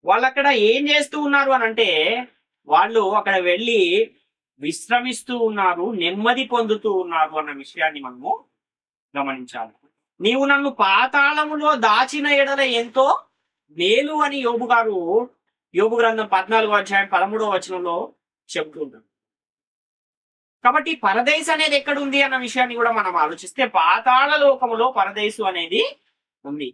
వాళ్ళు అక్కడ ఏం చేస్తూ ఉన్నారు అని అంటే వాళ్ళు అక్కడ వెళ్ళి విశ్రమిస్తూ ఉన్నారు, నెమ్మది పొందుతూ ఉన్నారు అన్న విషయాన్ని మనము గమనించాలి. నీవు నన్ను పాతాళములో దాచిన ఎడల ఎంతో మేలు అని యోబు గారు యోబు గ్రంథం 14 అధ్యాయం 13 వచనంలో చెబుతుంటారు. కాబట్టి పరదేశు అనేది ఎక్కడుంది అన్న విషయాన్ని కూడా మనం ఆలోచిస్తే పాతాళ లోకములో పరదేశు అనేది ఉంది.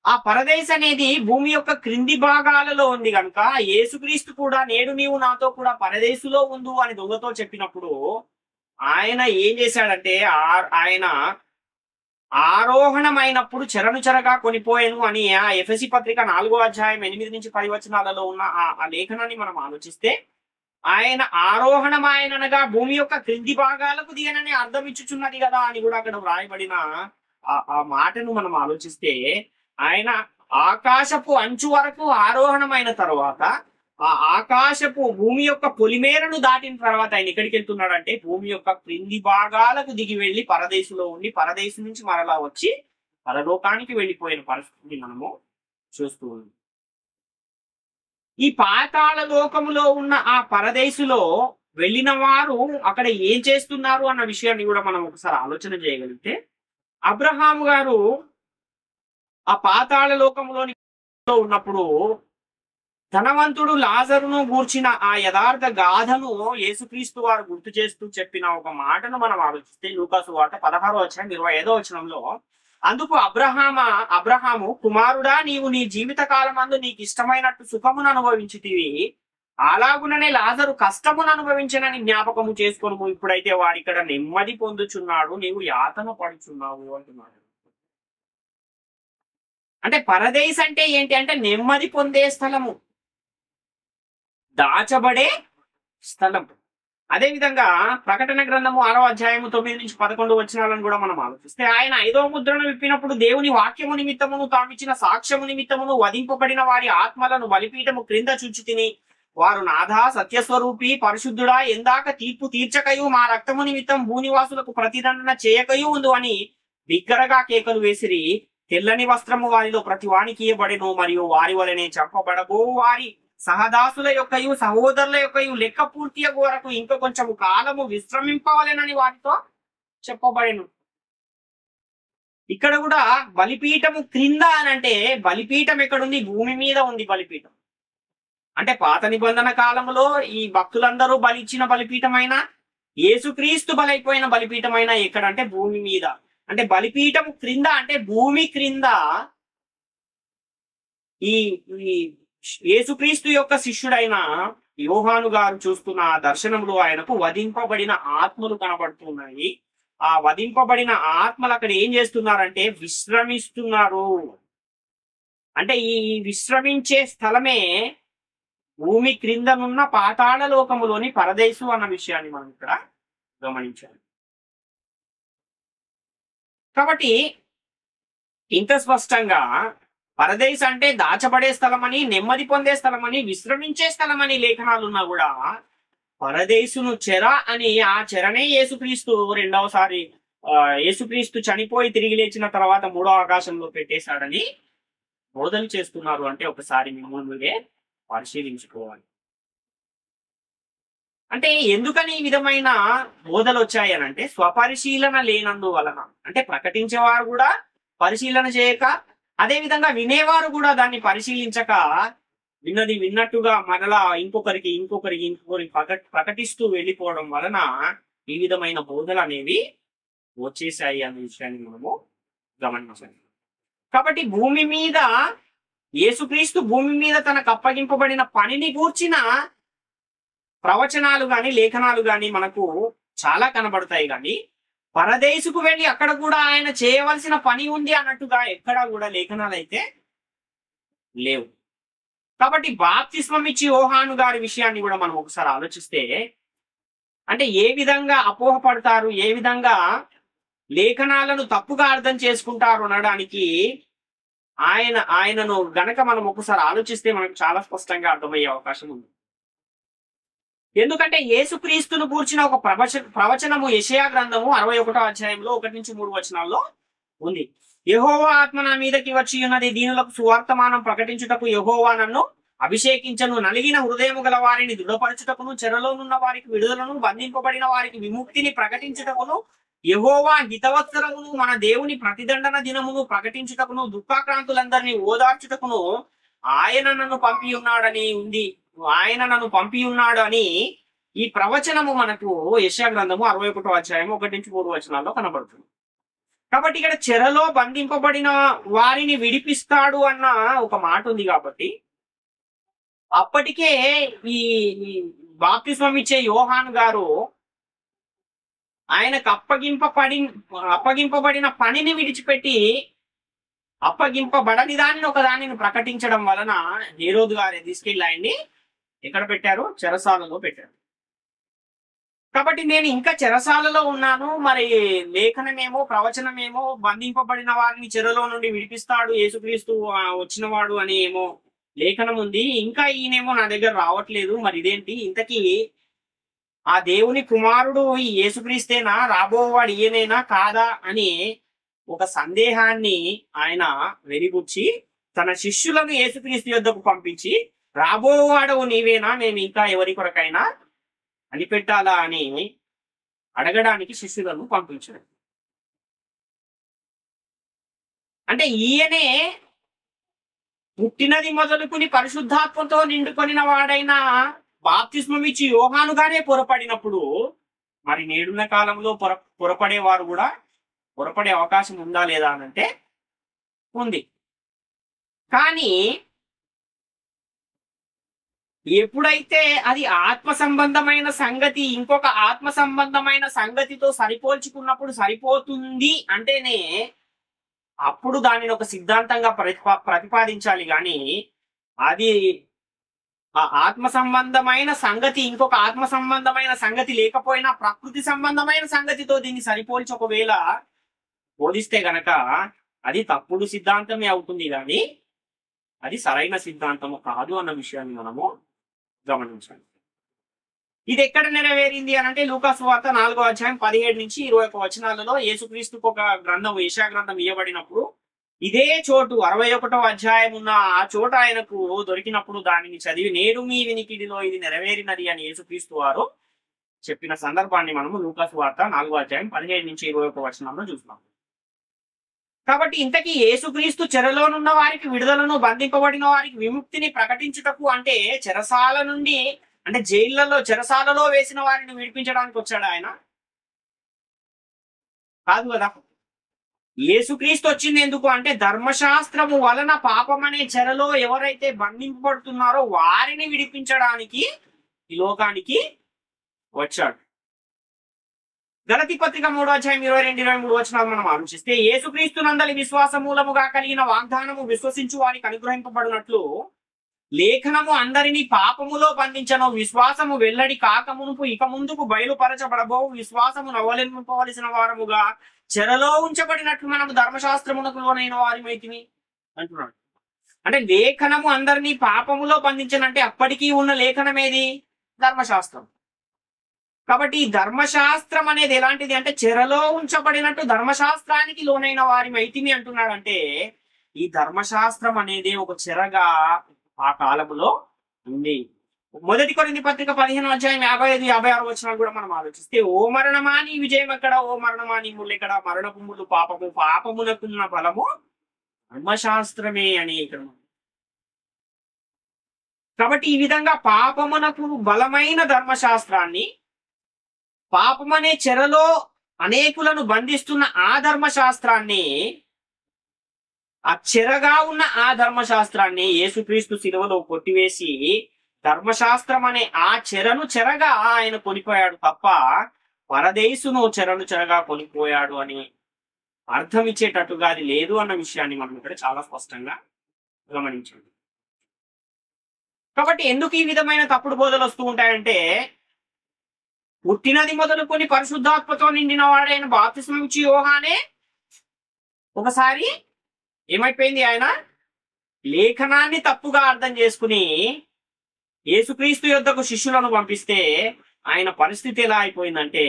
ఆ పరదేశు అనేది భూమి యొక్క క్రింది భాగాలలో ఉంది కనుక యేసుక్రీస్తు కూడా నేడు నీవు నాతో కూడా పరదేశులో ఉండు అని దొంగతో చెప్పినప్పుడు ఆయన ఏం చేశాడంటే ఆయన ఆరోహణమైనప్పుడు చెరను చెరగా కొనిపోయాను అని ఆ ఎఫెసీ పత్రిక 4 అధ్యాయం 8 నుంచి 10 వచనాలలో ఉన్న ఆ లేఖనాన్ని మనం ఆలోచిస్తే ఆయన ఆరోహణమాయనగా భూమి యొక్క క్రింది భాగాలకు దిగనని అర్థం ఇచ్చుచున్నది కదా అని కూడా అక్కడ వ్రాయబడిన ఆ మాటను మనం ఆలోచిస్తే ఆయన ఆకాశపు అంచు వరకు ఆరోహణమైన తర్వాత ఆ ఆకాశపు భూమి యొక్క పొలిమేరను దాటిన తర్వాత ఆయన ఎక్కడికి వెళ్తున్నాడంటే భూమి యొక్క క్రింది భాగాలకు దిగి వెళ్ళి పరదేశులో ఉండి పరదేశం నుంచి మరలా వచ్చి పరలోకానికి వెళ్ళిపోయిన పరిస్థితిని మనము చూస్తూ ఉన్నాం. ఈ పాతాళ లోకములో ఉన్న ఆ పరదేశులో వెళ్ళిన వారు అక్కడ ఏం చేస్తున్నారు అన్న విషయాన్ని కూడా మనం ఒకసారి ఆలోచన చేయగలిగితే అబ్రహాము గారు ఆ పాతాళ లోకములోని ఉన్నప్పుడు ధనవంతుడు లాజరును గూర్చిన ఆ యథార్థ గాథను యేసుక్రీస్తు వారు గుర్తు చేస్తూ చెప్పిన ఒక మాటను మనం ఆలోచిస్తే లూకాసు వార్త 16 అధ్యాయం 25 వచనంలో అందుకు అబ్రహాము కుమారుడా నీవు నీ జీవిత కాలమందు నీకు ఇష్టమైనట్టు సుఖమును అనుభవించితివి, అలాగుననే లాజరు కష్టమును అనుభవించనని జ్ఞాపకము చేసుకొను. ఇప్పుడైతే వాడిక్కడ నెమ్మది పొందుచున్నాడు, నీవు యాతన పడుచున్నావు అంటున్నాడు. అంటే పరదేశ్ అంటే ఏంటి అంటే నెమ్మది పొందే స్థలము, దాచబడే స్థలం. అదే విధంగా ప్రకటన గ్రంథము 6 అధ్యాయం 9 నుంచి 11 వచనాలను కూడా మనం ఆలోచిస్తే ఆయన 5వ ముద్రను విప్పినప్పుడు దేవుని వాక్యము నిమిత్తమును తామిచ్చిన సాక్ష్యము నిమిత్తమును వధింపబడిన వారి ఆత్మలను బలిపీఠము క్రింద చుచ్చు తిని వారు నాథా సత్యస్వరూపి పరిశుద్ధుడా ఎందాక తీర్పు తీర్చకయు మా రక్తము నిమిత్తం భూనివాసులకు ప్రతిదండన చేయకయు ఉండు అని బిగ్గరగా కేకలు వేసిరి. తెల్లని వస్త్రము వారిలో ప్రతి వానికి ఇయ్యబడెను, మరియు వారి వలనే చంపబడబో వారి సహదాసుల యొక్కయు సహోదరుల యొక్కయు లెక్క పూర్తి వరకు ఇంకా కొంచెము కాలము విశ్రమింపవలెనని వారితో చెప్పబడెను. ఇక్కడ కూడా బలిపీఠము క్రింద అని అంటే బలిపీఠం ఎక్కడుంది? భూమి మీద ఉంది బలిపీఠం. అంటే పాత నిబంధన కాలంలో ఈ భక్తులందరూ బలిచ్చిన బలిపీఠమైన యేసుక్రీస్తు బలైపోయిన బలిపీఠమైన ఎక్కడంటే భూమి మీద. అంటే బలిపీఠం క్రింద అంటే భూమి క్రింద ఈ యేసుక్రీస్తు యొక్క శిష్యుడైన యోహాను గారు చూస్తున్న ఆ దర్శనంలో ఆయనకు వధింపబడిన ఆత్మలు కనబడుతున్నాయి. ఆ వధింపబడిన ఆత్మలు అక్కడ ఏం చేస్తున్నారంటే విశ్రమిస్తున్నారు. అంటే ఈ విశ్రమించే స్థలమే భూమి క్రిందనున్న పాతాళ లోకములోని పరదేశు అన్న విషయాన్ని మనం ఇక్కడ గమనించాలి. కాబట్టి ఇంత స్పష్టంగా పరదేశ్ అంటే దాచబడే స్థలమని, నెమ్మది పొందే స్థలమని, విశ్రమించే స్థలమని లేఖనాలున్నా కూడా పరదేశును చెర అని, ఆ చెరనే యేసుక్రీస్తు రెండవసారి యేసుక్రీస్తు చనిపోయి తిరిగి లేచిన తర్వాత 3వ ఆకాశంలో పెట్టేశాడని బోధలు చేస్తున్నారు. అంటే ఒకసారి మిమ్మల్ని పరిశీలించుకోవాలి. అంటే ఎందుకని ఈ విధమైన బోధలు వచ్చాయి అని అంటే స్వపరిశీలన లేనందువలన. అంటే ప్రకటించేవారు కూడా పరిశీలన చేయక, అదే విధంగా వినేవారు కూడా దాన్ని పరిశీలించక విన్నది విన్నట్టుగా మరలా ఇంకొకరికి ప్రకటిస్తూ వెళ్ళిపోవడం వలన ఈ విధమైన బోధలు అనేవి వచ్చేసాయి అనే విషయాన్ని మనము గమనించాలి. కాబట్టి భూమి మీద యేసుక్రీస్తు భూమి మీద తనకు అప్పగింపబడిన పనిని గూర్చిన ప్రవచనాలు గాని లేఖనాలు గాని మనకు చాలా కనబడతాయి. కానీ పరదేశుకు వెళ్ళి అక్కడ కూడా ఆయన చేయవలసిన పని ఉంది అన్నట్టుగా ఎక్కడా కూడా లేఖనాలు అయితే లేవు. కాబట్టి బాప్తిస్మం ఇచ్చి యోహాను గారి విషయాన్ని కూడా మనం ఒకసారి ఆలోచిస్తే, అంటే ఏ విధంగా అపోహపడతారు, ఏ విధంగా లేఖనాలను తప్పుగా అర్థం చేసుకుంటారు అనడానికి ఆయనను గనక మనం ఒకసారి ఆలోచిస్తే మనకు చాలా స్పష్టంగా అర్థమయ్యే అవకాశం ఉంది. ఎందుకంటే యేసుక్రీస్తును గూర్చిన ఒక ప్రవచనము యెషయా గ్రంథము 61వ అధ్యాయంలో 1-3 వచనాల్లో ఉంది. యెహోవా ఆత్మ నా మీదకి వచ్చి ఉన్నది, దీనులకు సువార్తమానం ప్రకటించుటకు, యెహోవా నన్ను అభిషేకించను, నలిగిన హృదయము గల వారిని దృఢపరచుటకును, చెరలోనున్న వారికి విడుదలను, బంధింపబడిన వారికి విముక్తిని ప్రకటించుటకును, యెహోవా హితవత్సరమును మన దేవుని ప్రతిదండన దినమును ప్రకటించుటకును, దుఃఖాక్రాంతులందరినీ ఓదార్చుటకును ఆయన నన్ను పంపి ఉన్నాడని ఉంది. ఆయన నన్ను పంపి ఉన్నాడు అని ఈ ప్రవచనము మనకు యెషయా గ్రంథము 61వ అధ్యాయం 1-3 వచనాల్లో కనబడుతుంది. కాబట్టి ఇక్కడ చెరలో బంధింపబడిన వారిని విడిపిస్తాడు అన్న ఒక మాట ఉంది. కాబట్టి అప్పటికే ఈ బాప్తిస్మం ఇచ్చే యోహాను గారు ఆయనకు అప్పగింపబడిన పనిని విడిచిపెట్టి అప్పగింపబడని దానిని ఒక దానిని ప్రకటించడం వలన హేరోదు గారు తీసుకెళ్ళి ఆయన్ని ఎక్కడ పెట్టారు? చెరసాలలో పెట్టారు. కాబట్టి నేను ఇంకా చెరసాలలో ఉన్నాను, మరి లేఖనమేమో ప్రవచనమేమో బంధింపబడిన వారిని చెరలో నుండి విడిపిస్తాడు యేసుక్రీస్తు వచ్చినవాడు అని ఏమో లేఖనం ఉంది, ఇంకా ఈయనేమో నా దగ్గర రావట్లేదు, మరి ఇదేంటి, ఇంతకీ ఆ దేవుని కుమారుడు ఈ యేసుక్రీస్తేనా, రాబోవాడు ఈయనేనా కాదా అని ఒక సందేహాన్ని ఆయన వెలిబుచ్చి తన శిష్యులను యేసుక్రీస్తు యొద్దకు పంపించి, రాబోవాడవు నీవేనా, మేము ఇంకా ఎవరి కొరకైనా అనిపెట్టాలా అని అడగడానికి శిష్యులను పంపించాడు. అంటే ఈయనే పుట్టినది మొదలుకుని పరిశుద్ధాత్మతో నిండుకొనిన వాడైన బాప్తిస్మం ఇచ్చి యోహానుగానే పొరపడినప్పుడు, మరి నేడున్న కాలంలో పొరపడేవారు కూడా పొరపడే అవకాశం ఉందా లేదా అనంటే ఉంది. కానీ ఎప్పుడైతే అది ఆత్మ సంబంధమైన సంగతి ఇంకొక ఆత్మ సంబంధమైన సంగతితో సరిపోల్చుకున్నప్పుడు సరిపోతుంది అంటేనే అప్పుడు దానిని ఒక సిద్ధాంతంగా ప్రతిపాదించాలి. కానీ అది ఆ ఆత్మ సంబంధమైన సంగతి ఇంకొక ఆత్మ సంబంధమైన సంగతి లేకపోయినా ప్రకృతి సంబంధమైన సంగతితో దీన్ని సరిపోల్చి ఒకవేళ బోధిస్తే గనక అది తప్పుడు సిద్ధాంతమే అవుతుంది, కానీ అది సరైన సిద్ధాంతము కాదు అన్న విషయాన్ని మనము గమనించాలి. ఇది ఎక్కడ నెరవేరింది అనంటే లూకా సువార్త 4వ అధ్యాయం 17-21 వచనాలలో యేసుక్రీస్తుకు ఒక గ్రంథం యెషయా గ్రంథం ఇవ్వబడినప్పుడు ఇదే చోటు 61వ అధ్యాయం ఉన్న ఆ చోట ఆయనకు దొరికినప్పుడు దానిని చదివి నేడు మీ వినికిడిలో ఇది నెరవేరినది అని యేసుక్రీస్తు వారు చెప్పిన సందర్భాన్ని మనము లూకా సువార్త 4వ అధ్యాయం 17-21 వచనంలో చూస్తున్నాం. కాబట్టి ఇంతకీ యేసుక్రీస్తు చెరలోనున్న వారికి విడుదలను, బంధింపబడిన వారికి విముక్తిని ప్రకటించుటకు అంటే చెరసాల నుండి, అంటే జైళ్లలో చెరసాలలో వేసిన వారిని విడిపించడానికి వచ్చాడు ఆయన? కాదు కదా. యేసుక్రీస్తు వచ్చింది ఎందుకు అంటే ధర్మశాస్త్రము వలన పాపం అనే చెరలో ఎవరైతే బంధింపబడుతున్నారో వారిని విడిపించడానికి ఈ లోకానికి వచ్చాడు. గలతీ పత్రిక 3వ అధ్యాయం 22-23 వచనాలు మనం ఆలోచిస్తే, యేసుక్రీస్తు నందలి విశ్వాస మూలముగా కలిగిన వాగ్దానము విశ్వసించు వారికి అనుగ్రహింపబడినట్లు లేఖనము అందరినీ పాపములో బంధించను, విశ్వాసము వెల్లడి కాకమునుపు ఇక ముందుకు బయలుపరచబడబో విశ్వాసము అవలంబింపవలసిన వారముగా చెరలో ఉంచబడినట్లు మనము ధర్మశాస్త్రమునకు లోనైన వారిమైతిమి అంటున్నాడు. అంటే లేఖనము అందరినీ పాపములో బంధించనంటే అప్పటికీ ఉన్న లేఖనమేది? ధర్మశాస్త్రం. కాబట్టి ఈ ధర్మశాస్త్రం అనేది ఎలాంటిది అంటే చెరలో ఉంచబడినట్టు ధర్మశాస్త్రానికి లోనైన వారి మైతిమి అంటున్నాడంటే ఈ ధర్మశాస్త్రం అనేది ఒక చెరగా ఆ కాలములో ఉంది. 1 కొరింథీ పత్రిక 15వ అధ్యాయం 55-56 వచనాలు కూడా మనం ఆలోచిస్తే, ఓ మరణమా నీ విజయం ఎక్కడ, ఓ మరణమా నీ ముళ్ళు ఎక్కడ, మరణపు ముళ్ళు పాపము, పాపమునకున్న బలము ధర్మశాస్త్రమే అని ఇక్కడ. కాబట్టి ఈ విధంగా పాపమునకు బలమైన ధర్మశాస్త్రాన్ని, పాపమనే చెరలో అనేకులను బంధిస్తున్న ఆ ధర్మశాస్త్రాన్ని, ఆ చెరగా ఉన్న ఆ ధర్మశాస్త్రాన్ని యేసుక్రీస్తు శిలువలో కొట్టివేసి ధర్మశాస్త్రం అనే ఆ చెరను చెరగా ఆయన కొనిపోయాడు తప్ప పరదేశును చెరలు చెరగా కొనిపోయాడు అని అర్థం ఇచ్చేటట్టుగా అది లేదు అన్న విషయాన్ని మనం ఇక్కడ చాలా స్పష్టంగా గమనించండి. కాబట్టి ఎందుకు ఈ విధమైన తప్పుడు బోధలు వస్తూ ఉంటాయంటే, పుట్టినది మొదలుకొని పరిశుద్ధాత్మతో నిండిన వాడైన బాప్తిస్మం ఇచ్చి యోహానే ఒకసారి ఏమైపోయింది, ఆయన లేఖనాన్ని తప్పుగా అర్థం చేసుకుని యేసుక్రీస్తు యొద్దకు శిష్యులను పంపిస్తే ఆయన పరిస్థితి ఎలా అయిపోయిందంటే,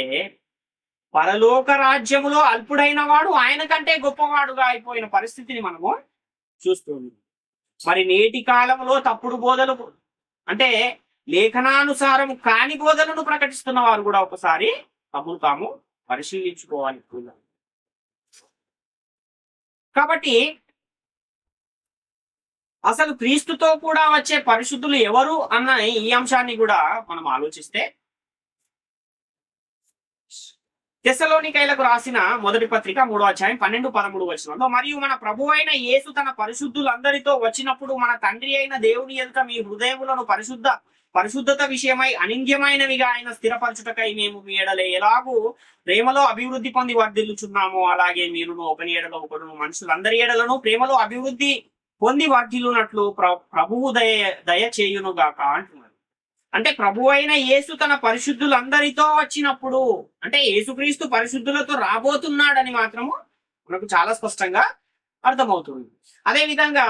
పరలోక రాజ్యములో అల్పుడైన వాడు ఆయన కంటే గొప్పవాడుగా అయిపోయిన పరిస్థితిని మనము చూస్తుంది. మరి నేటి కాలంలో తప్పుడు బోధలు అంటే లేఖనానుసారం కాని బోధలను ప్రకటిస్తున్న వారు కూడా ఒకసారి తమను తాము పరిశీలించుకోవాలి. కాబట్టి అసలు క్రీస్తుతో కూడా వచ్చే పరిశుద్ధులు ఎవరు అన్న ఈ అంశాన్ని కూడా మనం ఆలోచిస్తే, తెస్సలోనికైలకు రాసిన మొదటి పత్రిక 3వ అధ్యాయం 12-13 వచనంలో, మరియు మన ప్రభు అయిన యేసు తన పరిశుద్ధులందరితో వచ్చినప్పుడు మన తండ్రి అయిన దేవుని ఎదుట మీ హృదయములను పరిశుద్ధత విషయమై అనింద్యమైనవిగా ఆయన స్థిరపరచుటకై మేము మీ ఎడల ఎలాగూ ప్రేమలో అభివృద్ధి పొంది వర్ధిల్లుచున్నామో అలాగే మీరును ఒకని ఎడల ఒకడును మనుషులందరి ఎడలను ప్రేమలో అభివృద్ధి పొంది వర్ధిల్లునట్లు ప్రభువు దయ చేయును గాక అంటున్నారు. అంటే ప్రభు అయిన యేసు తన పరిశుద్ధులందరితో వచ్చినప్పుడు, అంటే యేసుక్రీస్తు పరిశుద్ధులతో రాబోతున్నాడని మాత్రము మనకు చాలా స్పష్టంగా అర్థమవుతుంది. అదే విధంగా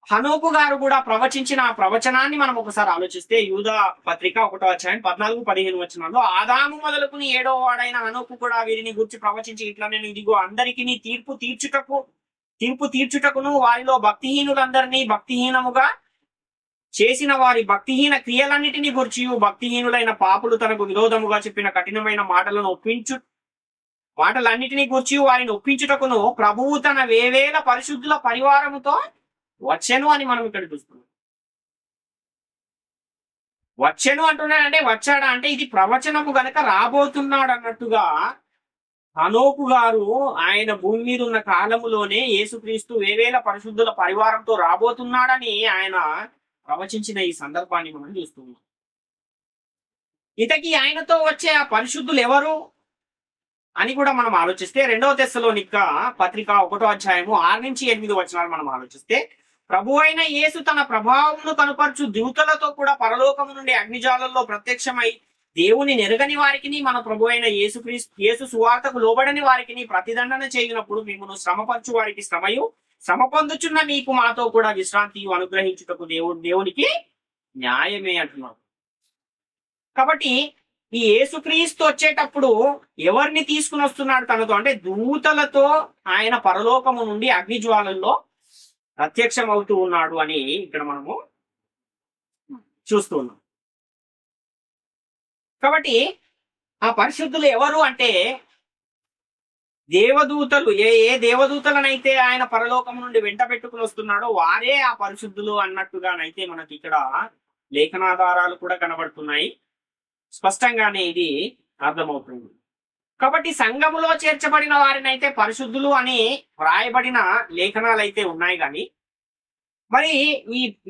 హనోకు గారు కూడా ప్రవచించిన ఆ ప్రవచనాన్ని మనం ఒకసారి ఆలోచిస్తే, యూదా పత్రిక 1వ అధ్యాయం 14-15 వచనాల్లో, ఆదాము మొదలుకుని 7వ వాడైన హనోకు కూడా వీరిని గురించి ప్రవచించి ఇట్లా, నేను ఇదిగో అందరికీ తీర్పు తీర్చుటకును వారిలో భక్తిహీనులందరినీ భక్తిహీనముగా చేసిన వారి భక్తిహీన క్రియలన్నిటిని గురించి భక్తిహీనులైన పాపులు తనకు విరోధముగా చెప్పిన కఠినమైన మాటలన్నిటిని గురించి వారిని ఒప్పించుటకును ప్రభువు తన వేవేల పరిశుద్ధుల పరివారముతో వచ్చెను అని మనం ఇక్కడ చూస్తున్నాం. వచ్చెను అంటున్నాడంటే, వచ్చాడా అంటే ఇది ప్రవచనము గనక రాబోతున్నాడు అన్నట్టుగా హనోకు గారు ఆయన భూమి మీద ఉన్న కాలములోనే యేసుక్రీస్తు వేవేల పరిశుద్ధుల పరివారంతో రాబోతున్నాడని ఆయన ప్రవచించిన ఈ సందర్భాన్ని మనం చూస్తున్నాం. ఇంతకీ ఆయనతో వచ్చే ఆ పరిశుద్ధులు ఎవరు అని కూడా మనం ఆలోచిస్తే, 2వ తెస్సలోనిక పత్రిక 1వ అధ్యాయము 6-8 వచనాలు మనం ఆలోచిస్తే, ప్రభు అయిన యేసు తన ప్రభావమును కనుపరచు దూతలతో కూడా పరలోకము నుండి అగ్నిజాలల్లో ప్రత్యక్షమై దేవుని నెరగని వారికి మన ప్రభు అయిన యేసు సువార్తకు లోబడని వారికి ప్రతిదండన చేయనప్పుడు మిమ్మల్ని శ్రమపరచు వారికి శ్రమ పొందుచున్న మీకు మాతో కూడా విశ్రాంతి అనుగ్రహించుటకు దేవునికి న్యాయమే అంటున్నాడు. కాబట్టి ఈ యేసుక్రీస్తు వచ్చేటప్పుడు ఎవరిని తీసుకుని వస్తున్నాడు తనతో అంటే, దూతలతో ఆయన పరలోకము నుండి అగ్నిజ్వాలల్లో ప్రత్యక్షం అవుతూ ఉన్నాడు అని ఇక్కడ మనము చూస్తున్నాం. కాబట్టి ఆ పరిశుద్ధులు ఎవరు అంటే, దేవదూతలు, ఏ దేవదూతలనైతే ఆయన పరలోకం నుండి వెంట పెట్టుకుని వస్తున్నాడో వారే ఆ పరిశుద్ధులు అన్నట్టుగానైతే మనకి ఇక్కడ లేఖనాధారాలు కూడా కనబడుతున్నాయి. స్పష్టంగానే ఇది అర్థమవుతుంది. కాబట్టి సంఘములో చేర్చబడిన వారినైతే పరిశుద్ధులు అని వ్రాయబడిన లేఖనాలు అయితే ఉన్నాయి. కానీ మరి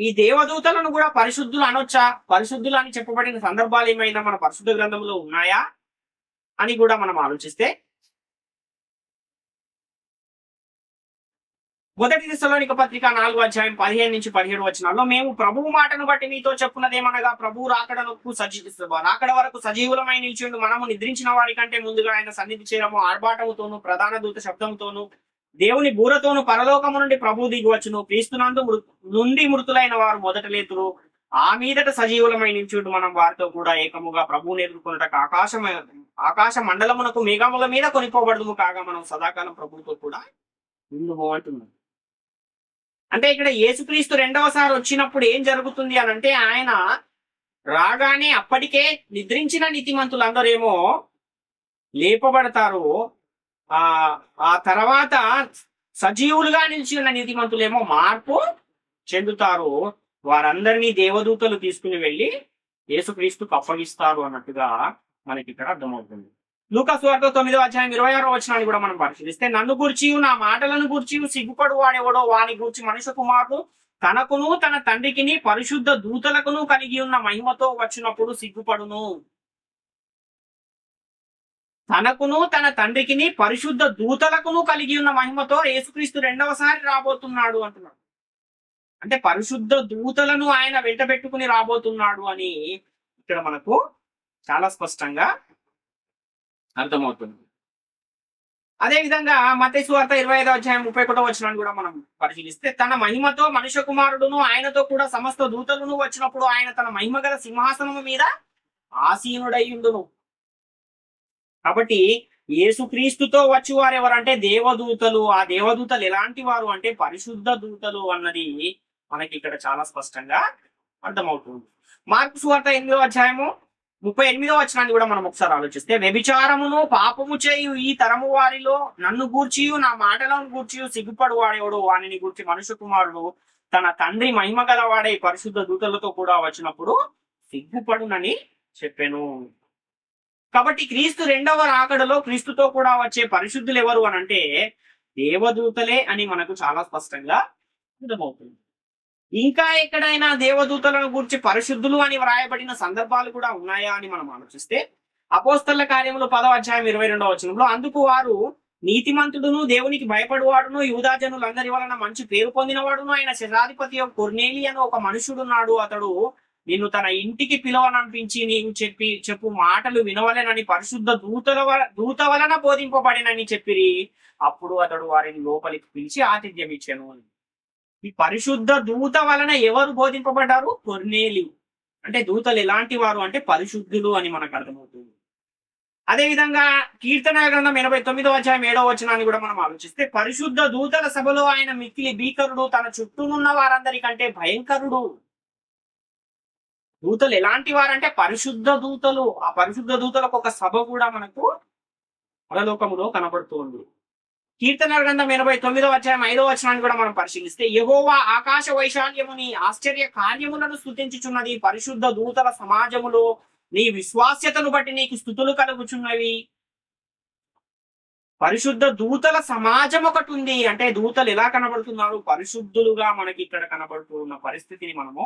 ఈ దేవదూతలను కూడా పరిశుద్ధులు అనొచ్చా? పరిశుద్ధులు అని చెప్పబడిన సందర్భాలు ఏమైనా మన పరిశుద్ధ గ్రంథంలో ఉన్నాయా అని కూడా మనం ఆలోచిస్తే, మొదటి తెస్సలోనిక పత్రిక 4వ అధ్యాయం 15-17 వచనాల్లో, మేము ప్రభువు మాటను బట్టి మీతో చెప్పున్నదేమనగా, ప్రభువు రాకడ వరకు సజీవులమై నిలిచిండు మనము నిద్రించిన వారి కంటే ముందుగా ఆయన సన్నిధి చేరము, ఆర్భాటముతోను ప్రధాన దూత శబ్దంతోను దేవుని బూరతోను పరలోకము నుండి ప్రభువు దిగివచ్చును, క్రీస్తునందు నుండి మృతులైన వారు మొదట లేతురు, ఆ మీదట సజీవులమై నిలిచిండు మనం వారితో కూడా ఏకముగా ప్రభువుని ఎదుర్కొనుటకు ఆకాశ మండలమునకు మేఘముల మీద కొనిపోబడదుము కాగా మనం సదాకాలం ప్రభువుతో కూడా ఉండుము అంటున్నాం. అంటే ఇక్కడ యేసుక్రీస్తు రెండవసారి వచ్చినప్పుడు ఏం జరుగుతుంది అని అంటే, ఆయన రాగానే అప్పటికే నిద్రించిన నీతిమంతులందరేమో లేపబడతారు. ఆ తర్వాత సజీవులుగా నిలిచి ఉన్న నీతిమంతులేమో మార్పు చెందుతారు. వారందరినీ దేవదూతలు తీసుకుని వెళ్ళి యేసుక్రీస్తుకు అప్పగిస్తారు అన్నట్టుగా మనకి ఇక్కడ అర్థమవుతుంది. లూకా సువార్త 9వ అధ్యాయం 26వ వచనాన్ని కూడా మనం పరిశీలిస్తే, నన్ను గూర్చి నా మాటలను గూర్చి సిగ్గుపడు వాడెవడో వాని గూర్చి మనుష్య కుమారుడు తనకును తన తండ్రికిని పరిశుద్ధ దూతలకును కలిగి ఉన్న మహిమతో వచ్చినప్పుడు సిగ్గుపడును. తనకును తన తండ్రికిని పరిశుద్ధ దూతలకును కలిగి ఉన్న మహిమతో యేసుక్రీస్తు రెండవసారి రాబోతున్నాడు అంటున్నాడు. అంటే పరిశుద్ధ దూతలను ఆయన వెంట పెట్టుకుని రాబోతున్నాడు అని ఇక్కడ మనకు చాలా స్పష్టంగా అర్థమవుతుంది. అదే విధంగా మత్తయి సువార్త 25వ అధ్యాయం 31వ వచనాన్ని కూడా మనం పరిశీలిస్తే, తన మహిమతో మనుష్య కుమారుడును ఆయనతో కూడా సమస్త దూతలను వచ్చినప్పుడు ఆయన తన మహిమ గల సింహాసనము మీద ఆసీనుడయ్యుండును. కాబట్టి యేసుక్రీస్తుతో వచ్చి వారు ఎవరంటే దేవదూతలు. ఆ దేవదూతలు ఎలాంటి వారు అంటే పరిశుద్ధ దూతలు అన్నది మనకి ఇక్కడ చాలా స్పష్టంగా అర్థమవుతుంది. మార్కు సువార్త 8వ అధ్యాయము 38వ వచనాన్ని కూడా మనం ఒకసారి ఆలోచిస్తే, వ్యభిచారమును పాపము చేయు ఈ తరము వారిలో నన్ను గూర్చియు నా మాటలను గూర్చియు సిగ్గుపడు వాడేవాడు వానిని గూర్చి మనుష్య కుమారుడు తన తండ్రి మహిమ గలవాడే పరిశుద్ధ దూతలతో కూడా వచ్చినప్పుడు సిగ్గుపడునని చెప్పాను. కాబట్టి క్రీస్తు రెండవ రాకడలో క్రీస్తుతో కూడా వచ్చే పరిశుద్ధులు ఎవరు అని అంటే దేవదూతలే అని మనకు చాలా స్పష్టంగా అర్థమవుతుంది. ఇంకా ఎక్కడైనా దేవదూతలను గురించి పరిశుద్ధులు అని వ్రాయబడిన సందర్భాలు కూడా ఉన్నాయా అని మనం ఆలోచిస్తే, అపోస్తల కార్యములు 10వ అధ్యాయం 22వ వచనంలో, అందుకు వారు నీతిమంతుడును దేవునికి భయపడువాడును యూదా జనులందరి వలన మంచి పేరు పొందినవాడును ఆయన శతాధిపతి కొర్నేలి అని ఒక మనుషుడున్నాడు. అతడు నిన్ను తన ఇంటికి పిలవనంపించి నీవు చెప్పు మాటలు వినవలెనని పరిశుద్ధ దూత వలన బోధింపబడినని చెప్పిరి. అప్పుడు అతడు వారిని లోపలికి పిలిచి ఆతిథ్యం ఇచ్చాను. ఈ పరిశుద్ధ దూత వలన ఎవరు బోధింపబడ్డారు? కొర్నేలి. అంటే దూతలు ఎలాంటి వారు అంటే పరిశుద్ధులు అని మనకు అర్థమవుతుంది. అదే విధంగా కీర్తన గ్రంథం 89వ అధ్యాయం 7వ వచనాన్ని కూడా మనం ఆలోచిస్తే, పరిశుద్ధ దూతల సభలో ఆయన మిక్కిలి భీకరుడు, తన చుట్టూనున్న వారందరికంటే భయంకరుడు. దూతలు ఎలాంటి వారంటే పరిశుద్ధ దూతలు. ఆ పరిశుద్ధ దూతలకు ఒక సభ కూడా మనకు పరలోకములో కనబడుతుంది. కీర్తన గ్రంథం 89వ అధ్యాయం 5వ వచనాన్ని కూడా మనం పరిశీలిస్తే, యెహోవా ఆకాశ వైశాల్యముని ఆశ్చర్య కార్యములను స్తుతించుచున్నది, పరిశుద్ధ దూతల సమాజములో నీ విశ్వాస్యతను బట్టి నీకు స్తుతులు కలుగుచున్నవి. పరిశుద్ధ దూతల సమాజం ఒకటి ఉంది. అంటే దూతలు ఎలా కనబడుతున్నారు? పరిశుద్ధులుగా మనకి ఇక్కడ కనబడుతూ ఉన్న పరిస్థితిని మనము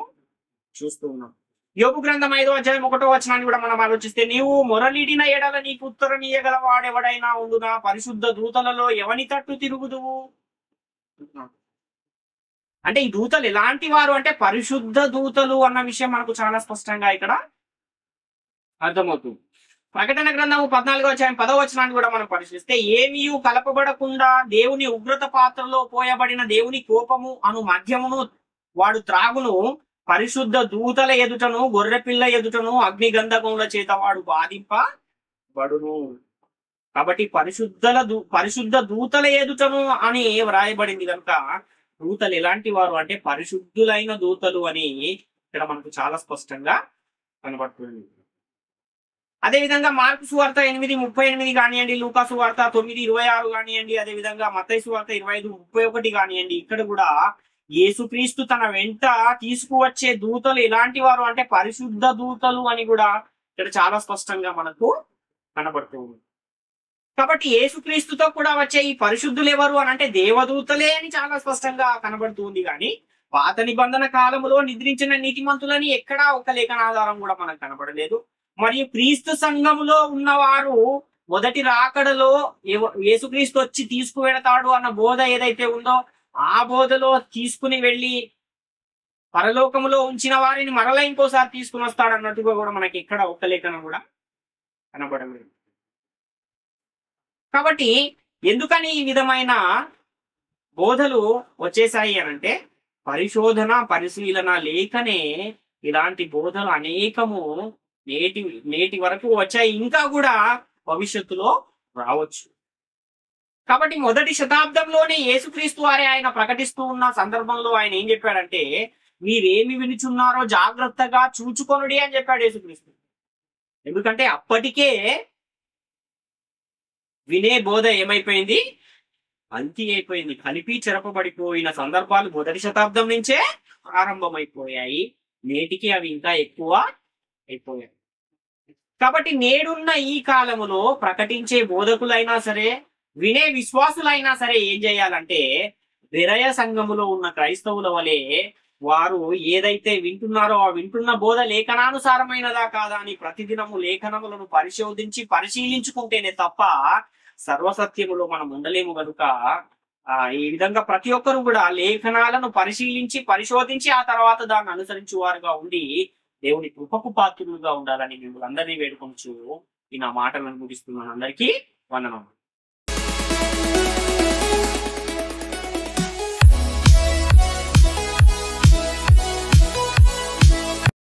చూస్తూ ఉన్నాం. యోబు గ్రంథం 5వ అధ్యాయం 1వ వచనాన్ని కూడా మనం ఆలోచిస్తే, నీవు మొరలిడిన ఎడల నీకు ఉత్తరం ఇయ్యగల వాడెవడైనా ఉండునా, పరిశుద్ధ దూతలలో ఎవని తట్టు తిరుగుదువు. అంటే ఈ దూతలు ఎలాంటి వారు అంటే పరిశుద్ధ దూతలు అన్న విషయం మనకు చాలా స్పష్టంగా ఇక్కడ అర్థమవుతుంది. ప్రకటన గ్రంథము 14వ అధ్యాయం 10వ వచనాన్ని కూడా మనం పరిశీలిస్తే, ఏమీ కలపబడకుండా దేవుని ఉగ్రత పాత్రలో పోయబడిన దేవుని కోపము అను మద్యమును వాడు త్రాగును, పరిశుద్ధ దూతల ఎదుటను గొర్రెపిల్ల ఎదుటను అగ్నిగంధకముల చేత వాడు బాధింపబడును. కాబట్టి పరిశుద్ధ దూతల ఎదుటను అని వ్రాయబడింది కనుక దూతలు ఎలాంటి వారు అంటే పరిశుద్ధులైన దూతలు అని ఇక్కడ మనకు చాలా స్పష్టంగా కనబడుతుంది. అదేవిధంగా మార్కు సువార్త 8:38 కానివ్వండి, లూకా సువార్త 9:26 కానివ్వండి, అదేవిధంగా మత్తయి సువార్త 25:31 కానివ్వండి, ఇక్కడ కూడా యేసుక్రీస్తు తన వెంట తీసుకువచ్చే దూతలు ఎలాంటి వారు అంటే పరిశుద్ధ దూతలు అని కూడా ఇక్కడ చాలా స్పష్టంగా మనకు కనబడుతుంది. కాబట్టి యేసుక్రీస్తుతో కూడా వచ్చే ఈ పరిశుద్ధులు ఎవరు అని అంటే దేవదూతలే అని చాలా స్పష్టంగా కనబడుతుంది. కానీ పాత నిబంధన కాలంలో నిద్రించిన నీతిమంతులని ఎక్కడా ఒక లేఖనాధారం కూడా మనకు కనబడలేదు. మరియు క్రీస్తు సంఘములో ఉన్నవారు మొదటి రాకడలో యేసుక్రీస్తు వచ్చి తీసుకువెడతాడు అన్న బోధ ఏదైతే ఉందో ఆ బోధలో తీసుకుని వెళ్ళి పరలోకములో ఉంచిన వారిని మరలా ఇంకోసారి తీసుకుని వస్తాడు అన్నట్టుగా కూడా మనకి ఎక్కడ ఒక్క లేఖనం కూడా కనబడలేదు. కాబట్టి ఎందుకని ఈ విధమైన బోధలు వచ్చేసాయి అనంటే పరిశోధన పరిశీలన లేకనే ఇలాంటి బోధలు అనేకము నేటి వరకు వచ్చాయి, ఇంకా కూడా భవిష్యత్తులో రావచ్చు. కాబట్టి మొదటి శతాబ్దంలోనే యేసుక్రీస్తు వారే ఆయన ప్రకటిస్తూ ఉన్న సందర్భంలో ఆయన ఏం చెప్పాడంటే, మీరేమి వినుచున్నారో జాగ్రత్తగా చూచుకొనుడి అని చెప్పాడు యేసుక్రీస్తు. ఎందుకంటే అప్పటికే వినే బోధ ఏమైపోయింది, అంతి అయిపోయింది. కలిపి చెరపబడిపోయిన సందర్భాలు మొదటి శతాబ్దం నుంచే ప్రారంభమైపోయాయి. నేటికి అవి ఇంకా ఎక్కువ అయిపోయాయి. కాబట్టి నేడున్న ఈ కాలములో ప్రకటించే బోధకులైనా సరే వినే విశ్వాసులైనా సరే ఏం చేయాలంటే బెరయ సంఘములో ఉన్న క్రైస్తవుల వలె వారు ఏదైతే వింటున్నారో ఆ వింటున్న బోధ లేఖనానుసారమైనదా కాదా అని ప్రతిదినము లేఖనములను పరిశీలించుకుంటేనే తప్ప సర్వసత్యములో మనం ఉండలేము కనుక ఈ విధంగా ప్రతి ఒక్కరు కూడా లేఖనాలను పరిశోధించి ఆ తర్వాత దాన్ని అనుసరించు వారుగా ఉండి దేవుని కృపకు పాత్రులుగా ఉండాలని మిమ్మల్ని అందరినీ వేడుకొంచు ఈ నా మాటలను ముగిస్తున్నాను. అందరికీ వందనం.